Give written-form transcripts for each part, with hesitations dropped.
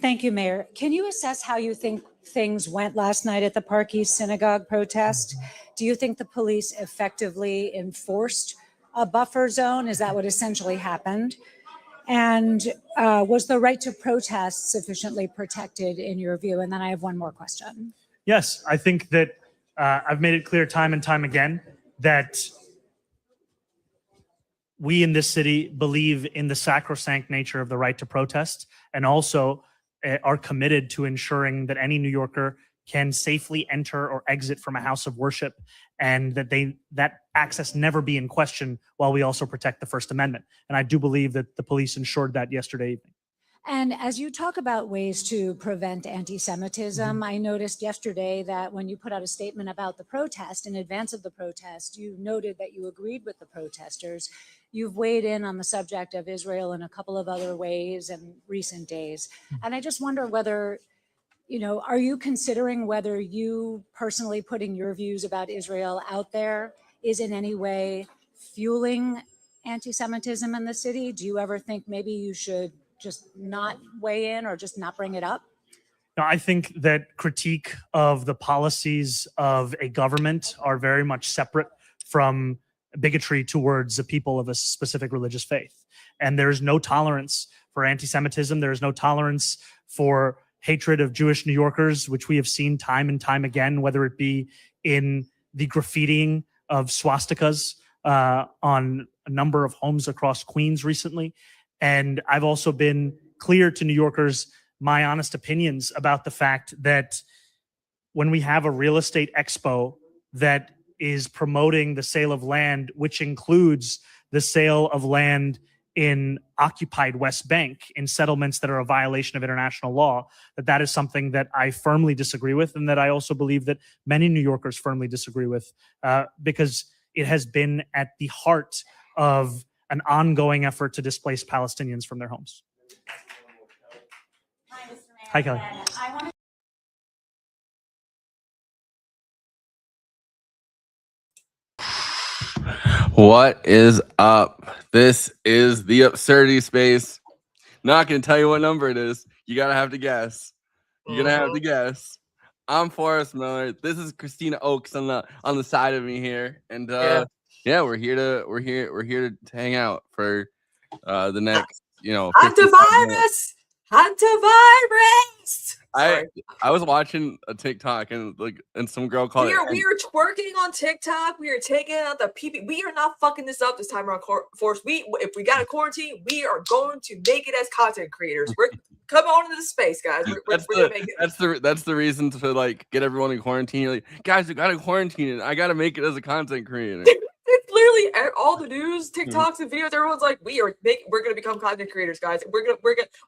Thank you, Mayor. Can you assess how you think things went last night at the Park East Synagogue protest? Do you think the police effectively enforced a buffer zone? Is that what essentially happened? And was the right to protest sufficiently protected in your view? And then I have one more question. Yes, I think that I've made it clear time and time again that we in this city believe in the sacrosanct nature of the right to protest, and also are committed to ensuring that any New Yorker can safely enter or exit from a house of worship, and that access never be in question, while we also protect the First Amendment. And I do believe that the police ensured that yesterday evening. And as you talk about ways to prevent anti-Semitism, I noticed yesterday that when you put out a statement about the protest, in advance of the protest, you noted that you agreed with the protesters. You've weighed in on the subject of Israel in a couple of other ways in recent days. And I just wonder whether, are you considering whether you personally putting your views about Israel out there is in any way fueling anti-Semitism in the city? Do you ever think maybe you should just not weigh in or just not bring it up? No, I think that critique of the policies of a government are very much separate from bigotry towards the people of a specific religious faith. And there is no tolerance for anti-Semitism. There is no tolerance for hatred of Jewish New Yorkers, which we have seen time and time again, whether it be in the graffitiing of swastikas on a number of homes across Queens recently. And I've also been clear to New Yorkers my honest opinions about the fact that when we have a real estate expo that is promoting the sale of land, which includes the sale of land in occupied West Bank in settlements that are a violation of international law, that is something that I firmly disagree with, and that I also believe that many New Yorkers firmly disagree with, because it has been at the heart of an ongoing effort to displace Palestinians from their homes. Hi, Mr. Mayor. Hi, Kelly. What is up? This is the Absurdity Space. Not going to tell you what number it is. You got to have to guess. You're going to have to guess. I'm Forrest Miller. This is Christina Oakes on the side of me here. And yeah, we're here to hang out for the next, Antivirus! I was watching a TikTok and some girl called we are twerking on TikTok. We are taking out the PP. We are not fucking this up this time around, Force. If we got a quarantine, we are going to make it as content creators. We're come on into the space, guys. We're gonna make it. That's the reason to get everyone in quarantine. You're like, guys, we got to quarantine it. I got to make it as a content creator. It's literally all the news, TikToks, and videos. Everyone's like, we're gonna become content creators, guys. We're gonna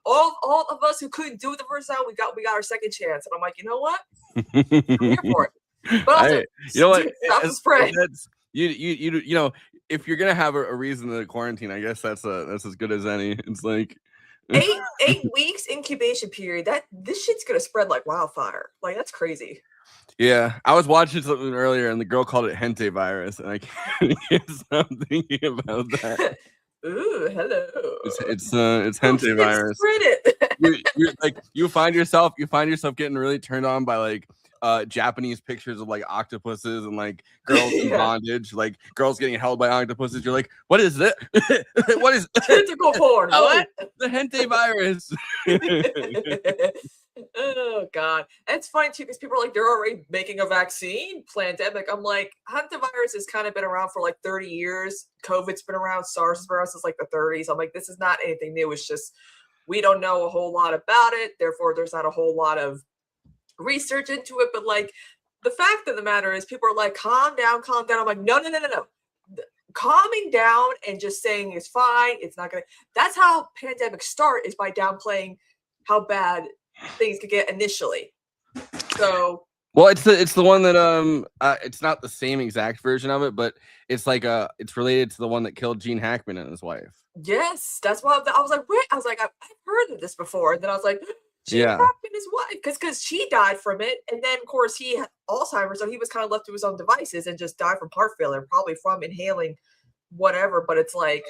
all of us who couldn't do it the first time, we got our second chance. And I'm like, you know what? I'm here for it. But also, stop the spread. If you're gonna have a reason to quarantine, I guess that's as good as any. It's like 8 weeks incubation period. This shit's gonna spread like wildfire. Like, that's crazy. Yeah, I was watching something earlier, and the girl called it "hente virus," and I can't stop thinking about that. Ooh, hello. It's hente virus. Spread it. you find yourself getting really turned on by Japanese pictures of octopuses and girls in bondage, girls getting held by octopuses. You're like, what is this? What is tentacle porn? What? The hente virus. Oh God, it's funny too because people are like, they're already making a vaccine pandemic. I'm like, hantavirus has kind of been around for 30 years. COVID's been around, SARS has been around since the 30s. I'm like, this is not anything new. It's just we don't know a whole lot about it. Therefore, there's not a whole lot of research into it. But the fact of the matter is, people are like, calm down. I'm like, no. Calming down and just saying it's fine. It's not gonna. That's how pandemics start, is by downplaying how bad things could get initially. So well, it's the one that it's not the same exact version of it, but it's it's related to the one that killed Gene Hackman and his wife. Yes, that's why I was like, wait, I was like, I've heard of this before, and then I was like, Gene Hackman and his wife, because she died from it, and then of course he had Alzheimer's, so he was kind of left to his own devices and just died from heart failure, probably from inhaling whatever. But it's like,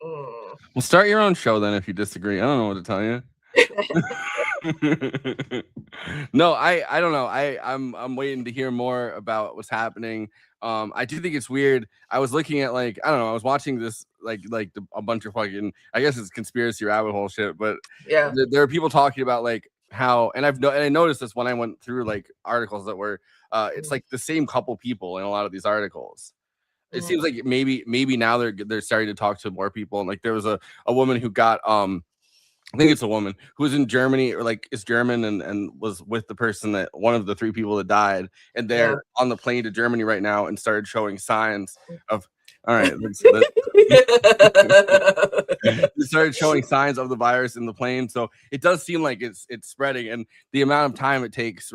well, start your own show then if you disagree. I don't know what to tell you. No, I don't know. I'm waiting to hear more about what's happening. I do think it's weird. I was looking at like, I don't know, I was watching this a bunch of fucking, I guess it's conspiracy rabbit hole shit, but Yeah. there are people talking about like how, and I noticed this when I went through like articles that were it's like the same couple people in a lot of these articles. It seems like maybe now they're starting to talk to more people, and like there was a woman who got I think it's a woman who was in Germany or like is German and was with the person that one of the 3 people that died, and they're on the plane to Germany right now and started showing signs of they started showing signs of the virus in the plane. So it does seem like it's spreading, and the amount of time it takes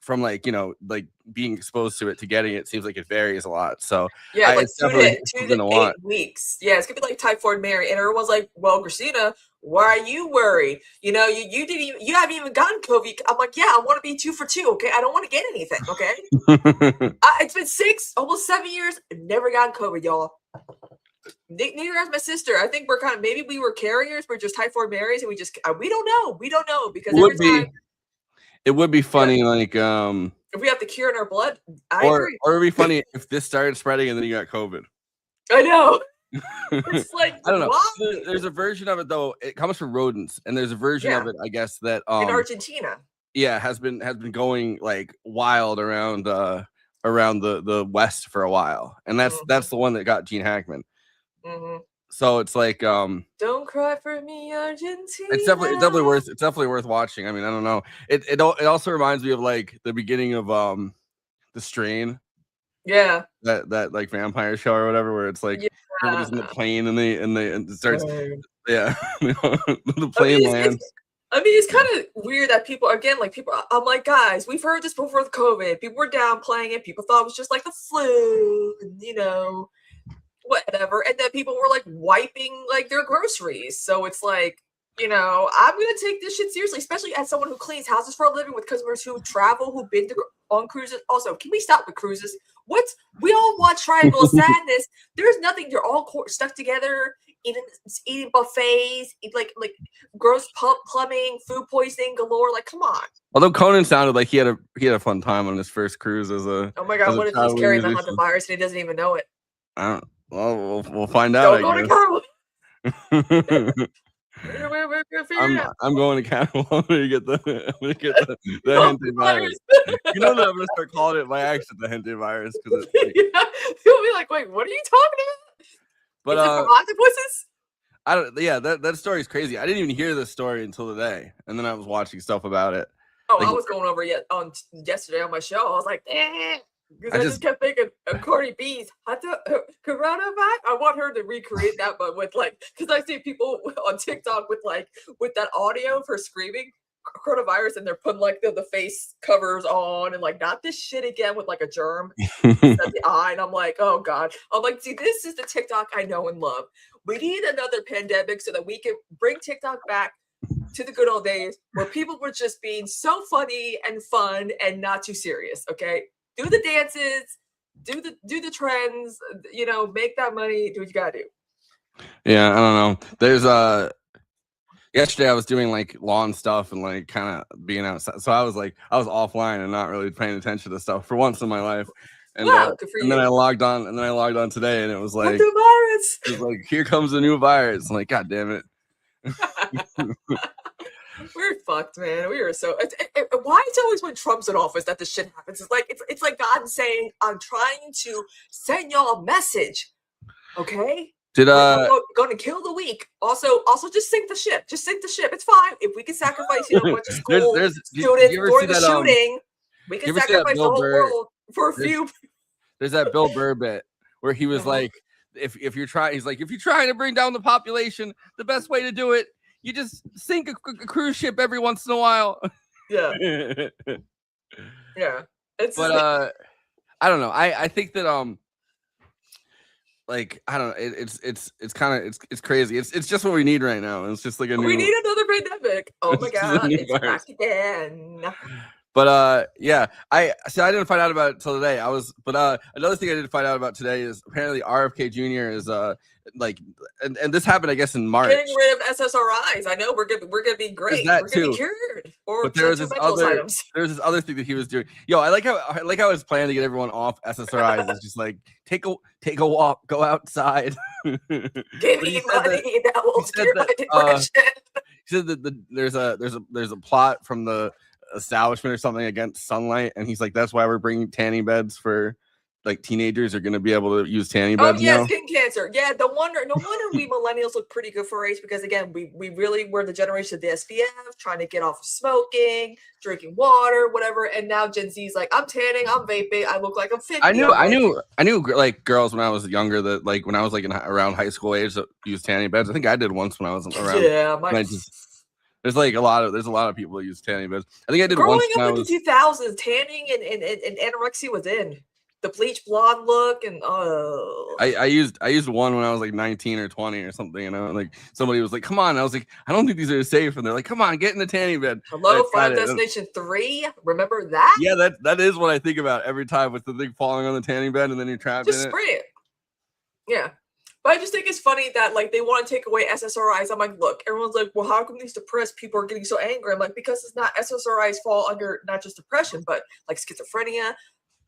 from like, you know, like being exposed to it to getting it seems like it varies a lot. So yeah, like it's definitely 2 to 8 weeks. Yeah, it's gonna be like typhoid Mary, and everyone's like, "Well, Christina, why are you worried? You know, you haven't even gotten COVID." I'm like, "Yeah, I want to be 2 for 2. Okay, I don't want to get anything. Okay, it's been 6, almost 7 years. I've never gotten COVID, y'all. Neither has my sister. I think we're kind of maybe we were carriers. We're just typhoid Marys, and we don't know because every time." It would be funny, like if we have the cure in our blood. Or it'd be funny if this started spreading and then you got COVID. I know. It's like I don't know. why? There's a version of it though. It comes from rodents, and there's a version of it, I guess, that in Argentina. Yeah, has been going like wild around the West for a while, and that's the one that got Gene Hackman. So it's like don't cry for me, Argentina. It's definitely worth watching. I mean, I don't know. It also reminds me of like the beginning of The Strain. Yeah. That like vampire show or whatever, where it's like everybody's in the plane and it starts the plane lands. I mean, it's kind of weird that people I'm like, guys, we've heard this before with COVID. People were downplaying it. People thought it was just like the flu, and, you know, whatever. And then people were like wiping like their groceries. So it's like, you know, I'm going to take this shit seriously, especially as someone who cleans houses for a living with customers who travel, who've been on cruises. Also, can we stop with cruises? We all watch Triangle of Sadness. There's nothing. They're all stuck together, eating buffets, like gross plumbing, food poisoning galore. Like, come on. Although Conan sounded like he had a fun time on his first cruise as a. Oh my god! What if he's carrying the Hunter virus and he doesn't even know it? Well, we'll find out. Don't go to Carol. I'm going to Canada. I'm gonna get the Hente virus. You know that I'm gonna start calling it by accident the Hente virus because you'll be like, wait, what are you talking about? But octopuses? I don't. Yeah, that story is crazy. I didn't even hear this story until today, and then I was watching stuff about it. Oh, I was going over yesterday on my show. I was like, because I just kept thinking of Cardi B's coronavirus. I want her to recreate that, but with like, because I see people on TikTok with that audio for screaming coronavirus, and they're putting like the face covers on, and like not this shit again with like a germ at the eye. And I'm like, oh god. I'm like, see, this is the TikTok I know and love. We need another pandemic so that we can bring TikTok back to the good old days where people were just being so funny and fun and not too serious. Okay. Do the dances, do the trends, you know, make that money, do what you gotta do. Yeah, I don't know. There's yesterday I was doing like lawn stuff and like kind of being outside. So I was offline and not really paying attention to stuff for once in my life. And, good for you. Then I logged on today and it was like the virus. It was like, here comes a new virus. I'm like, god damn it. We're fucked, man. We are so. Why it's always when Trump's in office that this shit happens? It's like God saying, "I'm trying to send y'all a message." Okay. Going to kill the weak. Also, just sink the ship. Just sink the ship. It's fine if we can sacrifice a bunch of school students for the shooting. We can sacrifice the whole world for a few. There's that Bill Burr bit where he was like, if you're trying, he's like, if you're trying to bring down the population, the best way to do it. You just sink a cruise ship every once in a while. Yeah. Yeah. But I don't know. I think that like I don't know. It's kind of it's crazy. It's just what we need right now. It's just like we need another pandemic. Oh my god, it's back again. But yeah, I didn't find out about it till today. Another thing I did find out about today is apparently RFK Jr. is like, and this happened, I guess, in March. Getting rid of SSRIs. I know we're gonna be great. that We're gonna be too. cured. Or But there was to this mental items. this other thing that he was doing. Yo, I like how his plan to get everyone off SSRIs is just like take a walk, go outside. Give me money that will cure my depression. He said that there's a plot from the establishment or something against sunlight, and he's like, that's why we're bringing tanning beds for like teenagers are going to be able to use tanning beds. Oh yeah, now. skin cancer. Yeah, no wonder we millennials look pretty good for age because again, we really were the generation of the SPF, trying to get off of smoking, drinking water, whatever. And now Gen Z's like, I'm tanning, I'm vaping, I look like I'm 50. I knew like girls when I was younger that like when I was like around high school age that used tanning beds. I think I did once when I was around. Yeah, there's a lot of people that use tanning beds. I think I did growing once up in the 2000s. Tanning and anorexia was in. The bleach blonde look and I used one when I was like 19 or 20 or something, you know, like somebody was like, come on. I was like, I don't think these are safe. And they're like, come on, get in the tanning bed. Hello, Final Destination 3. Remember that? Yeah, that is what I think about every time with the thing falling on the tanning bed and then you're trapped just in spray it. Yeah. But I just think it's funny that like they want to take away SSRIs. I'm like, look, everyone's like, well, how come these depressed people are getting so angry? I'm like, because it's not SSRIs fall under not just depression, but like schizophrenia,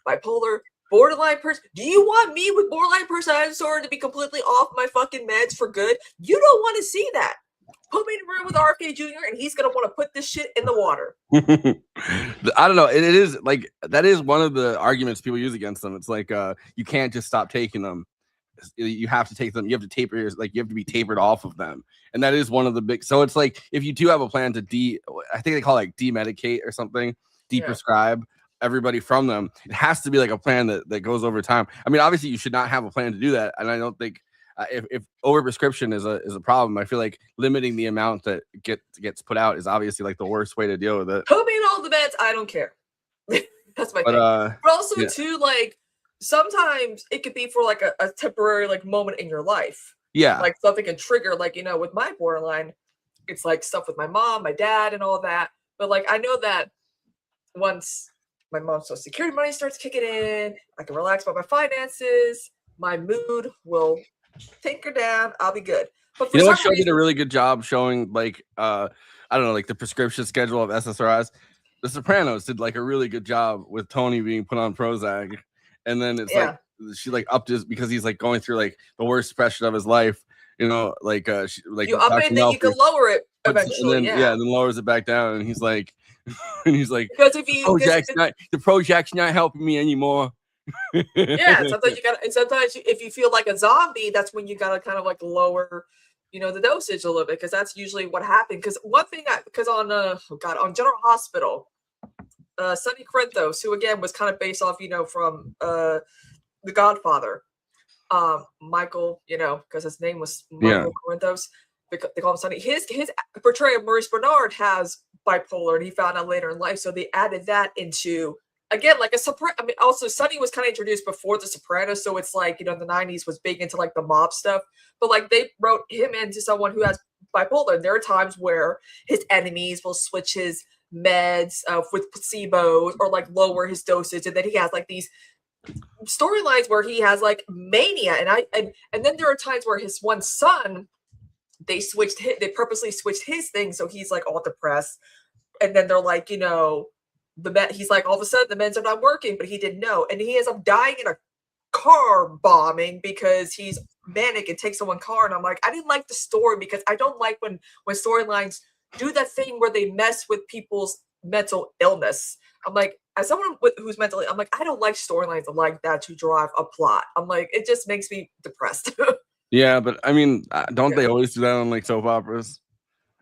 bipolar, borderline person. Do you want me with borderline personality disorder to be completely off my fucking meds for good? You don't want to see that. Put me in a room with RFK Jr. and he's gonna want to put this shit in the water. I don't know. It is like that is one of the arguments people use against them. It's like you can't just stop taking them. You have to take them. You have to taper you have to be tapered off of them, and that is one of the big. So it's like if you do have a plan to I think they call it like demedicate or something, deprescribe everybody from them. It has to be like a plan that goes over time. I mean, obviously you should not have a plan to do that, and I don't think if overprescription is a problem, I feel like limiting the amount that gets put out is obviously like the worst way to deal with it. Put me in all the meds. I don't care. That's my thing. But also too, like sometimes it could be for like a temporary like moment in your life. Yeah, like something can trigger, like, you know, with my borderline, it's like stuff with my mom, my dad, and all that. But like I know that once my mom's social security money starts kicking in, I can relax about my finances, my mood will tinker down, I'll be good. But for what show did a really good job showing like I don't know, like the prescription schedule of SSRIs? The Sopranos did like a really good job with Tony being put on Prozac, and then it's like she like upped his because he's like going through like the worst depression of his life, you know, like she, like you up it and then you can lower it eventually, and then lowers it back down, and he's like because if you the Prozac's not helping me anymore. Sometimes if you feel like a zombie, that's when you gotta kind of like lower, you know, the dosage a little bit, because that's usually what happened. Because one thing, on General Hospital, Sonny Corinthos, who again was kind of based off, you know, from The Godfather, Michael, you know, because his name was Michael Corinthos, they call him Sonny. His portrayal of Maurice Bernard has bipolar, and he found out later in life, so they added that into. Again, like I mean, also Sonny was kind of introduced before The Sopranos, so it's like, you know, the 90s was big into like the mob stuff, but like they wrote him into someone who has bipolar. And there are times where his enemies will switch his meds with placebos or like lower his dosage, and then he has like these storylines where he has like mania, and then there are times where his one son, they purposely switched his thing, so he's like all depressed, and then they're like, you know. He's like, all of a sudden the meds are not working, but he didn't know, and he ends up dying in a car bombing because he's manic and takes someone's car. And I'm like, I didn't like the story because I don't like when storylines do that thing where they mess with people's mental illness. I'm like, as someone who's mentally, I'm like, I don't like storylines like that to drive a plot. I'm like, it just makes me depressed. Yeah, but I mean, don't they always do that on like soap operas?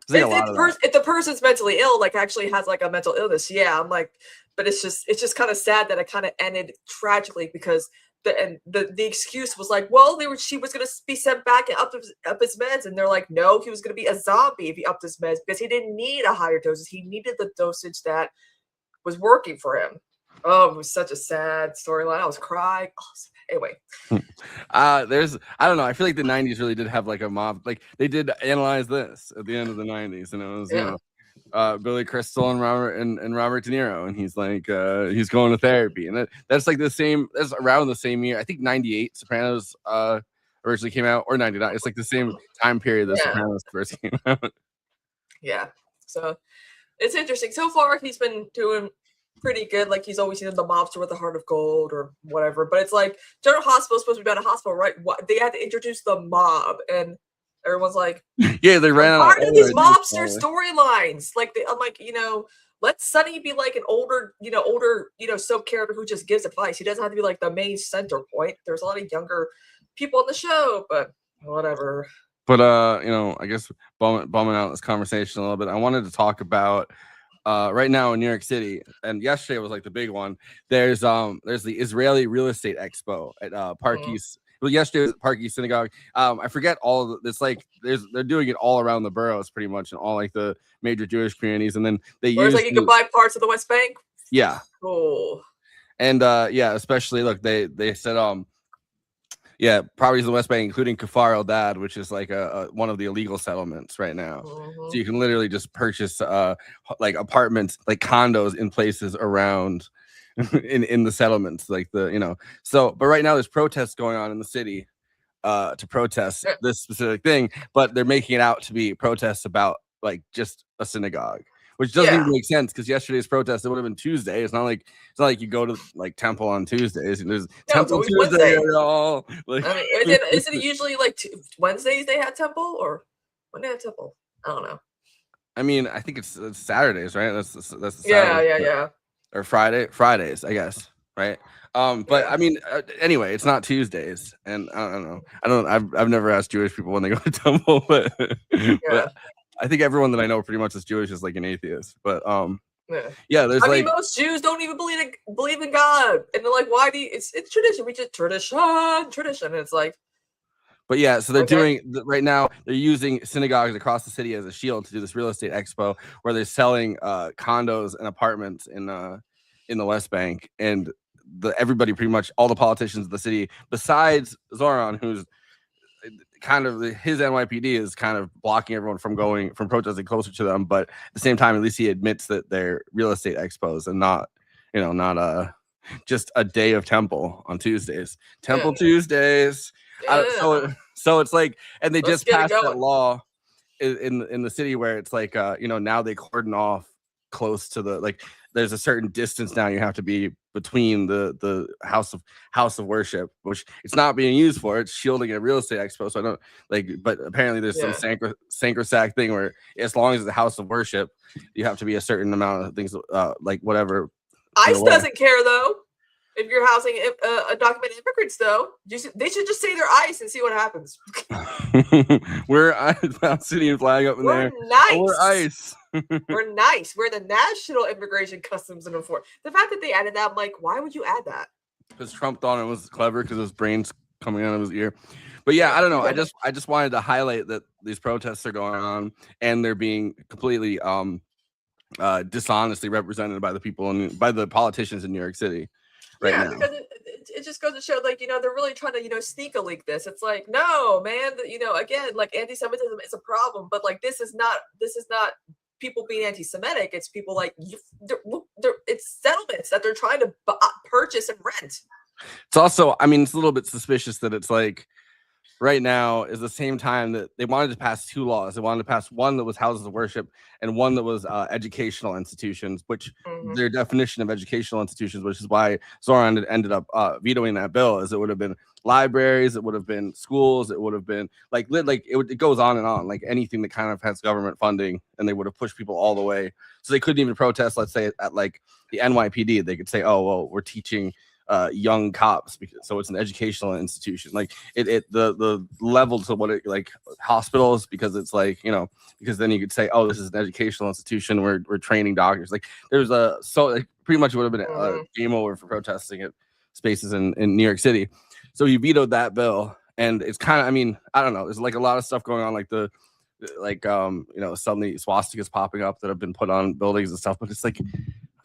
If the person's mentally ill, like actually has like a mental illness, yeah, I'm like, but it's just kind of sad that it kind of ended tragically because the excuse was like, well, she was gonna be sent back and up his meds, and they're like, no, he was gonna be a zombie if he upped his meds because he didn't need a higher dosage, he needed the dosage that was working for him. Oh, it was such a sad storyline. I was crying. Anyway, I don't know. I feel like the 90s really did have like a mob. Like they did analyze this at the end of the 90s, and it was you know, Billy Crystal and Robert De Niro, and he's like he's going to therapy, and that's like the same. That's around the same year. I think '98 Sopranos originally came out, or '99. It's like the same time period that Sopranos first came out. Yeah, so it's interesting. So far, he's been doing pretty good. Like he's always the mobster with the heart of gold or whatever. But it's like General Hospital is supposed to be about a hospital, right? What they had to introduce the mob, and everyone's like, yeah, they ran out of these mobster storylines. Like I'm like, let Sonny be like an older soap character who just gives advice. He doesn't have to be like the main center point. There's a lot of younger people on the show, but whatever. But I guess bumming out this conversation a little bit. I wanted to talk about right now in New York City, and yesterday was like the big one. There's the Israeli Real Estate Expo at Park East. Well, yesterday was at Park East Synagogue. I forget all of it's like they're doing it all around the boroughs pretty much, and all like the major Jewish communities, and then they use like you can buy parts of the West Bank. Yeah. Cool. And especially look, they said properties in the West Bank, including Kfar El-Dad, which is like one of the illegal settlements right now. So you can literally just purchase like apartments, like condos in places around in the settlements, like So, but right now there's protests going on in the city to protest this specific thing, but they're making it out to be protests about like just a synagogue. Which doesn't even make sense because yesterday's protest, it would have been Tuesday. It's not like you go to like temple on Tuesdays. There's temple Tuesday at all. Like, I mean, is it usually like Wednesdays they had temple, or when they had temple? I don't know. I mean, I think it's Saturdays, right? That's the Saturday, yeah. Or Fridays, I guess, right? But I mean, anyway, it's not Tuesdays, and I don't know. I've never asked Jewish people when they go to temple, but I think everyone that I know pretty much is Jewish is like an atheist. But there's I mean, most Jews don't even believe in God, and they're like, why do you? It's tradition. We just tradition. And it's like, but yeah, so they're doing right now. They're using synagogues across the city as a shield to do this real estate expo where they're selling condos and apartments in the West Bank, and everybody, pretty much all the politicians of the city, besides Zoran, who's kind of his NYPD is kind of blocking everyone from protesting closer to them, but at the same time, at least he admits that they're real estate expos and not just a day of temple on Tuesdays. Tuesdays. So it's like, and they just passed that law in the city where it's like now they cordon off close to the there's a certain distance now you have to be between the house of worship, which it's not being used for. It's shielding a real estate expo. So I don't but apparently there's some sacrosanct thing where as long as it's a house of worship, you have to be a certain amount of things, whatever. ICE doesn't care though. If you're housing undocumented immigrants, though, they should just say they're ICE and see what happens. We're Palestinian flag up in there. Nice. Oh, we're ICE. We're nice. We're the National Immigration Customs and Enforcement. The fact that they added that, I'm like, why would you add that? Because Trump thought it was clever because his brain's coming out of his ear. But yeah, I don't know. I just wanted to highlight that these protests are going on and they're being completely dishonestly represented by the people and by the politicians in New York City. Now. Because it just goes to show, they're really trying to, sneak a leak this. It's like, no, man, again, like anti-Semitism is a problem, but like this is not people being anti-Semitic. It's people like it's settlements that they're trying to purchase and rent. It's also, I mean, it's a little bit suspicious that it's like right now is the same time that they wanted to pass two laws. They wanted to pass one that was houses of worship and one that was educational institutions, which their definition of educational institutions, which is why Zoran ended up vetoing that bill, is it would have been libraries, it would have been schools, it would have been it goes on and on, like anything that kind of has government funding, and they would have pushed people all the way. So they couldn't even protest, let's say, at like the NYPD. They could say, oh, well, we're teaching young cops, so it's an educational institution. Like the level to what it like hospitals, because it's like because then you could say, oh, this is an educational institution, we're training doctors. Like there's pretty much it would have been a game over for protesting at spaces in New York City. So he vetoed that bill, and it's kind of, I mean, I don't know, there's like a lot of stuff going on, like suddenly swastikas popping up that have been put on buildings and stuff, but it's like,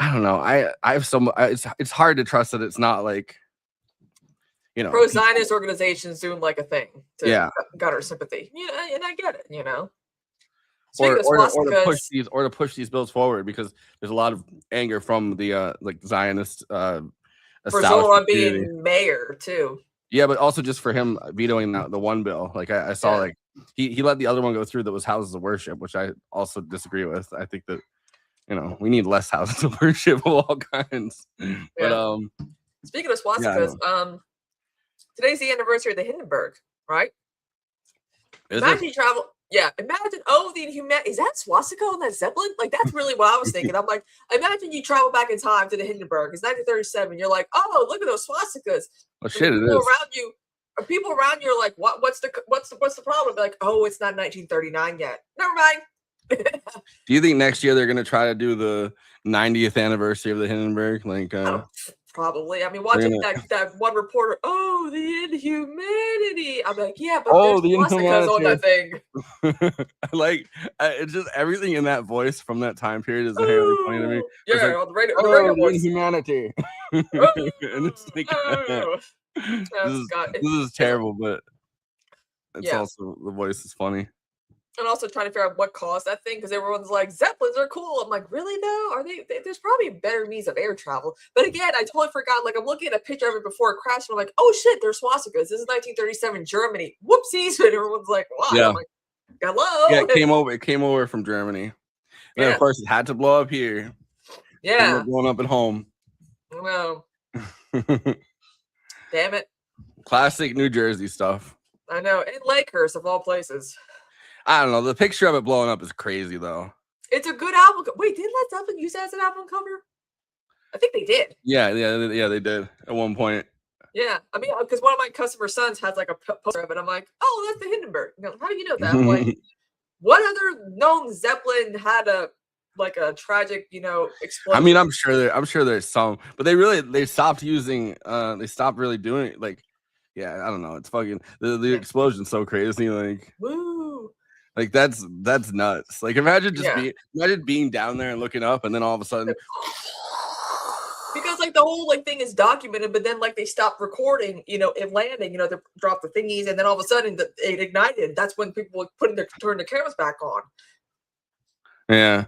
I don't know. I have it's hard to trust that it's not like, pro-Zionist organizations doing like a thing to garner sympathy. And I get it, Speaking of swastikas, or to push these bills forward, because there's a lot of anger from the like Zionist for establishment Zola community. being mayor too. Yeah, but also just for him vetoing the one bill. Like I saw, like he let the other one go through that was houses of worship, which I also disagree with. I think that, you know, we need less houses of worship of all kinds. But speaking of swastikas, today's the anniversary of the Hindenburg, right? Imagine you travel. Yeah, imagine, the inhumanity. Is that swastika on that Zeppelin? Like, that's really what I was thinking. I'm like, imagine you travel back in time to the Hindenburg. It's 1937. You're like, oh, look at those swastikas. Oh shit, it is. People around you are like, what's the problem? They're like, oh, it's not 1939 yet. Never mind. Do you think next year they're gonna try to do the 90th anniversary of the Hindenburg? Like, probably. I mean, watching that one reporter, the inhumanity. I'm like, yeah, but the swastikas on that thing. It's just everything in that voice from that time period is inherently funny to me. Yeah, like, the radio voice. Inhumanity. And it's like, this is terrible, but it's also, the voice is funny. And also trying to figure out what caused that thing, because everyone's like, Zeppelins are cool. I'm like, really though? Are they? There's probably better means of air travel. But again, I totally forgot. Like, I'm looking at a picture of it before it crashed, and I'm like, oh shit, there's swastikas. This is 1937 Germany. Whoopsies! And everyone's like, wow. Yeah. I'm like, hello. Yeah, it came over from Germany. And of course, it had to blow up here. Yeah. Blowing up at home. No. Damn it. Classic New Jersey stuff. I know. And Lakehurst, of all places. I don't know. The picture of it blowing up is crazy, though. It's a good album. Wait, didn't Led Zeppelin use that as an album cover? I think they did. Yeah, they did at one point. Yeah, I mean, because one of my customer sons has like a poster of it. I'm like, oh, that's the Hindenburg. You know, how do you know that? I'm like, what other known Zeppelin had a tragic, explosion? I mean, I'm sure there's some, but they stopped using. They stopped really doing it. Like, yeah, I don't know. It's fucking the explosion's so crazy. Like, woo. Like that's nuts. Like imagine imagine being down there and looking up, and then all of a sudden, because like the whole thing is documented, but then they stopped recording, it landing, they dropped the thingies, and then all of a sudden it ignited. That's when people turn their cameras back on. Yeah,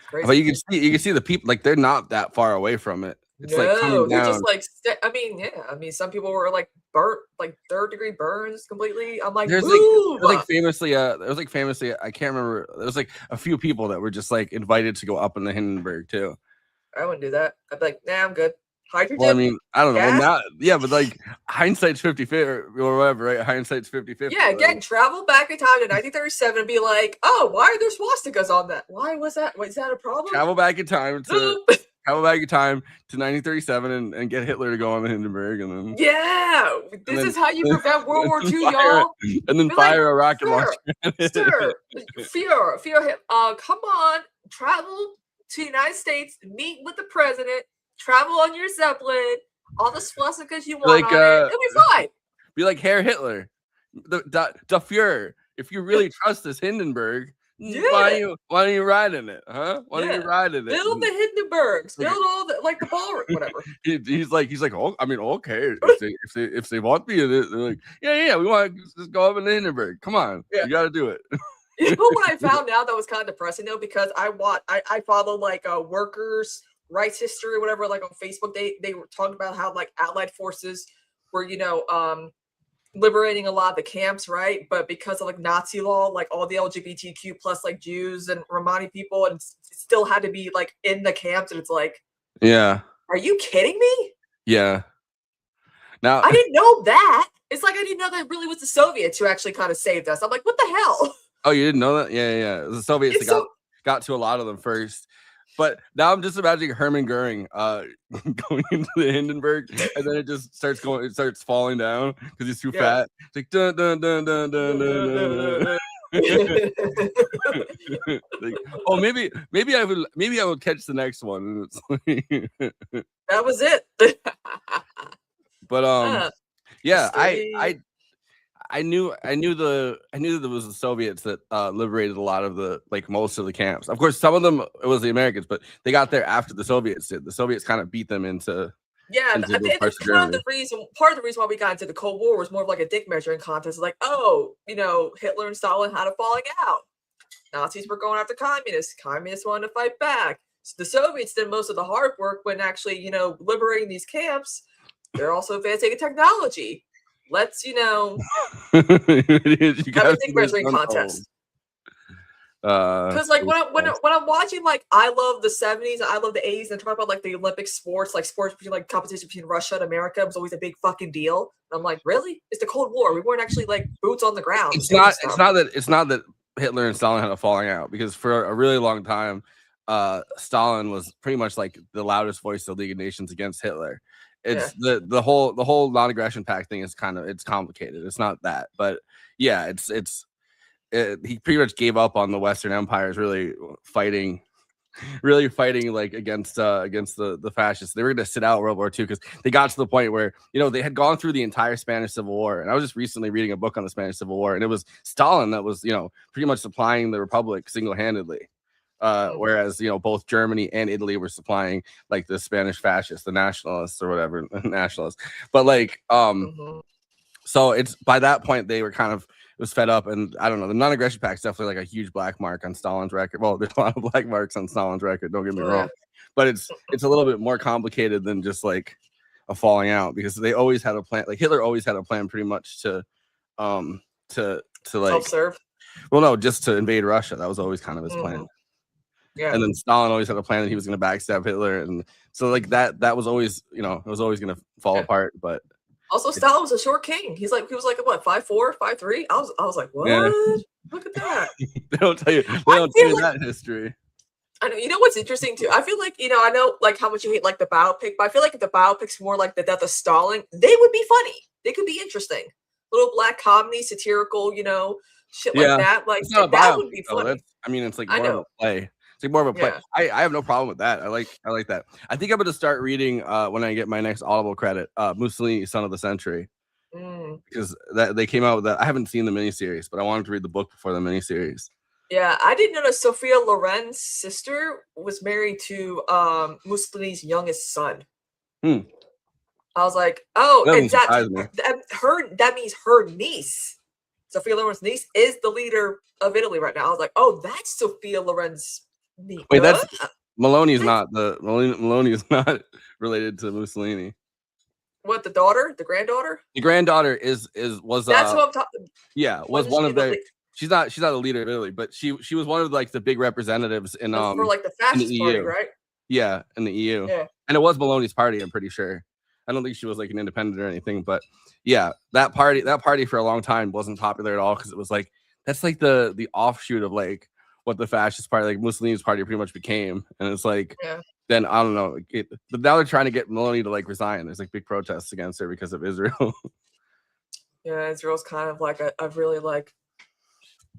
crazy. But you can see the people, they're not that far away from it. It's coming down. Just I mean, some people were burnt, third-degree burns completely. I'm like, there's famously, I can't remember. There was a few people that were just invited to go up in the Hindenburg too. I wouldn't do that. I'd be like, nah, I'm good. Hydrogen. Well, I mean, I don't know. Well, now, but hindsight's 50-50 or whatever, right? Hindsight's 50-50. Yeah, again, travel back in time to 1937 and be like, oh, why are there swastikas on that? Why was that? Is that a problem? Travel back in time to 1937 and get Hitler to go on the Hindenburg, and then this is how you prevent World War II, y'all. And then fire a rocket launcher. Sir, fear. Come on, travel to the United States, meet with the president, travel on your Zeppelin, all the swastikas you want on it. It'll be fine. Be like Herr Hitler, the Führer. If you really trust this Hindenburg, why don't you ride in it, huh? Why don't you ride in it? Build the Hindenburgs, build all the the ball, whatever. he's like, oh, I mean, okay, if they want me in it, they're like, yeah, we want to just go up in the Hindenburg. Come on, you got to do it. You know what I found out that was kind of depressing though, because I follow workers' rights history or whatever, on Facebook. They were talking about how Allied forces were liberating a lot of the camps, right? But because of Nazi law, all the LGBTQ plus Jews and Romani people, and still had to be in the camps, and it's yeah, are you kidding me? Yeah. Now I didn't know that. It's I didn't know that really was the Soviets who actually kind of saved us. I'm like, what the hell? Oh, you didn't know that? Yeah. The Soviets got to a lot of them first. But now I'm just imagining Hermann Goering going into the Hindenburg, and then it just starts falling down because he's too fat. It's like dun dun dun dun dun dun dun. Oh, maybe I will catch the next one. That was it. But yeah, I knew that there was the Soviets that liberated a lot of the most of the camps. Of course, some of them it was the Americans, but they got there after the Soviets did. The Soviets kind of beat them into I think it's part of the reason why we got into the Cold War was more of a dick measuring contest. Hitler and Stalin had a falling out. Nazis were going after communists. Communists wanted to fight back. So the Soviets did most of the hard work when actually, liberating these camps. They're also advancing in technology. Let's, you have a guys dick measuring contest. Because like when I'm watching, like, I love the 70s, I love the 80s, and talk about like the Olympic sports, like sports between like competition between Russia and America was always a big fucking deal. And I'm like, really? It's the Cold War. We weren't actually like boots on the ground. It's not that Hitler and Stalin had a falling out, because for a really long time, Stalin was pretty much like the loudest voice of the League of Nations against Hitler. It's the whole non-aggression pact thing is it's complicated. It's not that, but yeah, he pretty much gave up on the Western empires really fighting like against the fascists. They were going to sit out World War II because they got to the point where they had gone through the entire Spanish Civil War. And I was just recently reading a book on the Spanish Civil War, and it was Stalin that was pretty much supplying the Republic single-handedly, whereas both Germany and Italy were supplying like the Spanish fascists, the nationalists or whatever nationalists. But like so it's by that point they were was fed up, and I don't know. The non-aggression pact is definitely like a huge black mark on Stalin's record. Well, there's a lot of black marks on Stalin's record. Don't get me wrong, but it's a little bit more complicated than just like a falling out, because they always had a plan. Like Hitler always had a plan, pretty much to like self-serve. Well, no, just to invade Russia. That was always kind of his plan. Yeah, and then Stalin always had a plan that he was going to backstab Hitler, and so like that was always it was always going to fall apart, but. Also, Stalin was a short king. He was like what, 5'4", 5'3"? I was like, what? Yeah. Look at that. They don't tell you that history. I know. You know what's interesting too? I feel like I know like how much you hate like the biopic, but I feel like if the biopic's more like the death of Stalin, they would be funny. They could be interesting. Little black comedy, satirical, shit like that. Like that would be funny. It's like more of a play. It's like more of a play. Yeah. I have no problem with that. I like that. I think I'm going to start reading when I get my next Audible credit, Mussolini, Son of the Century, because they came out with that. I haven't seen the miniseries, but I wanted to read the book before the miniseries. Yeah, I didn't know that Sophia Loren's sister was married to Mussolini's youngest son. I was like, oh, that means her niece, Sophia Loren's niece, is the leader of Italy right now. I was like, oh, that's Sophia Loren's. Wait, that's Maloney's not Maloney is not related to Mussolini. What, the daughter, the granddaughter? The granddaughter was that's what I'm talking. Yeah, was one of the. She's not a leader of Italy, but she was one of like the big representatives in for like the fascist party, right? Yeah, in the EU. Yeah, and it was Maloney's party. I'm pretty sure. I don't think she was like an independent or anything, but yeah, that party for a long time wasn't popular at all, because it was like that's like the offshoot of like what the fascist party, like Mussolini's party, pretty much became. And it's like, then I don't know. But now they're trying to get Maloney to like resign. There's like big protests against her because of Israel. Yeah, Israel's kind of like a really like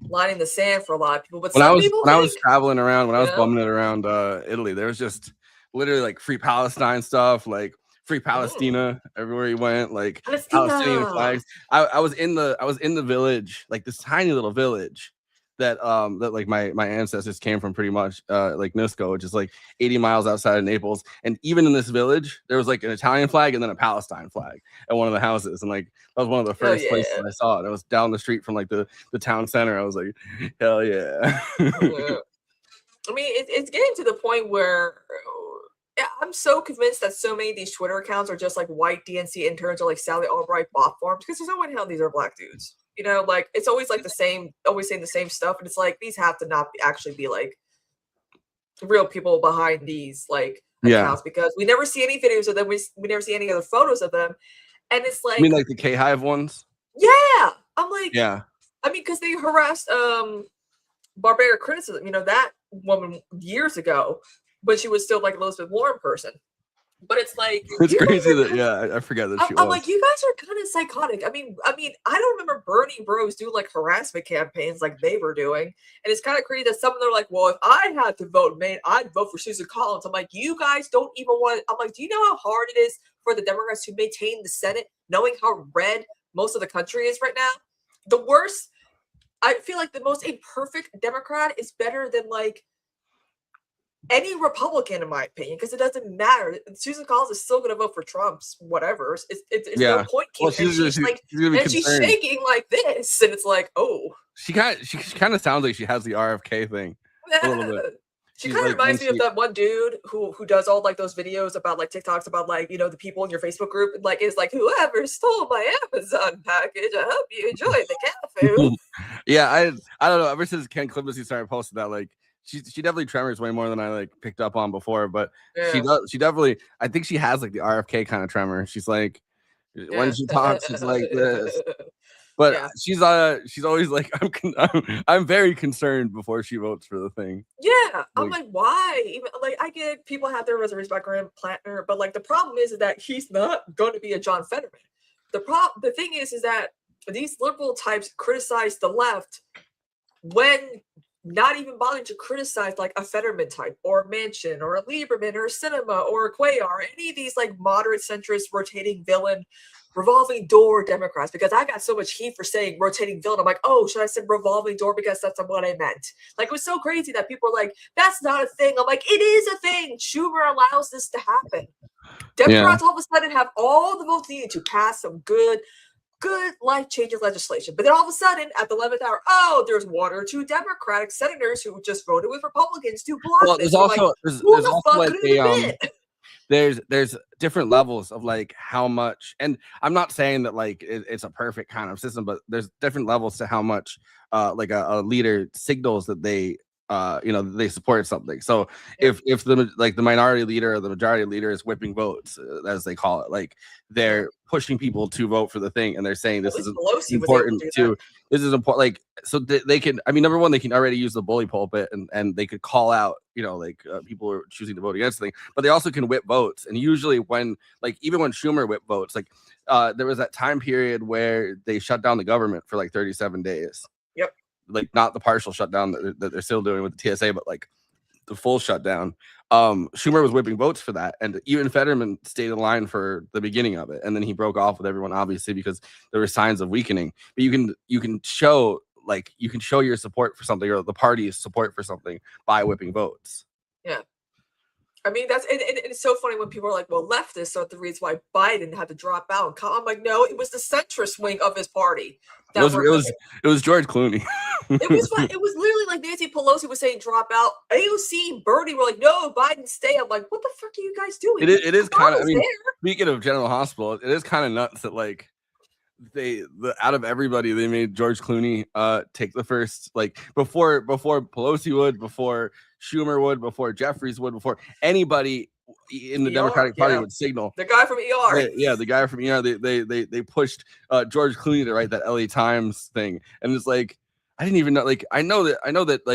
line in the sand for a lot of people. But when I was traveling around, when I was bumming it around Italy, there was just literally like free Palestine stuff, like free Palestina everywhere you went, like Palestinian flags. I was in the village, like this tiny little village that like my ancestors came from, pretty much like Nisco, which is like 80 miles outside of Naples. And even in this village, there was like an Italian flag and then a Palestine flag at one of the houses. And like that was one of the first places I saw it. It was down the street from like the town center. I was like, hell yeah. I mean, it's getting to the point where I'm so convinced that so many of these Twitter accounts are just like white DNC interns or like Sally Albright bot forms, because there's no way in hell these are black dudes. Like it's always like the same, always saying the same stuff. And it's like, these have to not actually be like real people behind these like accounts, because we never see any videos of them. We never see any other photos of them. And it's like, I mean, like the K-Hive ones? Yeah. I'm like, yeah. I mean, because they harassed Barbaric Criticism, that woman years ago, but she was still like Elizabeth Warren person. But it's like, it's crazy that I forget that she was. I'm like, you guys are kind of psychotic. I mean, I don't remember Bernie Bros do like harassment campaigns like they were doing, and it's kind of crazy that some of them are like, well, if I had to vote, man, I'd vote for Susan Collins. I'm like, you guys don't even want. I'm like, do you know how hard it is for the Democrats to maintain the Senate, knowing how red most of the country is right now? The worst. I feel like the most imperfect Democrat is better than like any Republican, in my opinion, because it doesn't matter. Susan Collins is still going to vote for Trump's whatever. It's no point. Well, And she's like, gonna be and she's concerned. shaking like this, and it's like, oh, She kind of sounds like she has the RFK thing a little bit. She She's kind of like, reminds me of that one dude who does all like those videos about like TikToks about like, you know, the people in your Facebook group, and like it's like, whoever stole my Amazon package, I hope you enjoy the cat food. Yeah, I don't know. Ever since Ken Klipsky started posting that, like she definitely tremors way more than I like picked up on before. But she definitely, I think she has like the RFK kind of tremor. She's like, when she talks, it's like this. But she's always like, I'm very concerned before she votes for the thing. Yeah, I'm like, why? Even like, I get people have their reservations about Graham Plantner, but like the problem is that he's not going to be a John Fetterman. The thing is that these liberal types criticize the left when not even bothering to criticize like a Fetterman type or a Manchin or a Lieberman or a Sinema or a Cuellar, any of these like moderate centrist rotating villain revolving door Democrats, because I got so much heat for saying rotating villain. I'm like, oh, should I say revolving door because that's what I meant? Like, it was so crazy that people are like, that's not a thing. I'm like, it is a thing. Schumer allows this to happen. Democrats all of a sudden have all the votes needed to pass some good life-changing legislation. But then all of a sudden, at the 11th hour, oh, there's one or two Democratic senators who just voted with Republicans to block this. There's also, like, there's who the also fuck like could it have been? there's different levels of like how much, and I'm not saying that like it's a perfect kind of system, but there's different levels to how much like a leader signals that they they support something. So if the minority leader or the majority leader is whipping votes, as they call it, like they're pushing people to vote for the thing, and they're saying this is important to this is important. Like, so they can, I mean, number one, they can already use the bully pulpit and they could call out, people are choosing to vote against the thing, but they also can whip votes. And usually when, like, even when Schumer whipped votes, like there was that time period where they shut down the government for like 37 days. Yep. Like not the partial shutdown that they're still doing with the TSA, but like the full shutdown. Schumer was whipping votes for that, and even Fetterman stayed in line for the beginning of it, and then he broke off with everyone, obviously, because there were signs of weakening. But you can show your support for something, or the party's support for something, by whipping votes. Yeah. I mean, and it's so funny when people are like, well, leftists are the reason why Biden had to drop out. I'm like, no, it was the centrist wing of his party. It was George Clooney. It was literally like Nancy Pelosi was saying drop out. AOC, Bernie were like, no, Biden stay. I'm like, what the fuck are you guys doing? It is kind of, I mean, speaking of General Hospital, it is kind of nuts that like out of everybody, they made George Clooney take the first, like before Pelosi would, before Schumer would, before Jeffries would, before anybody in the Democratic Party would signal. The guy from ER. The guy from ER. They pushed George Clooney to write that LA Times thing, and it's like I didn't even know. Like I know that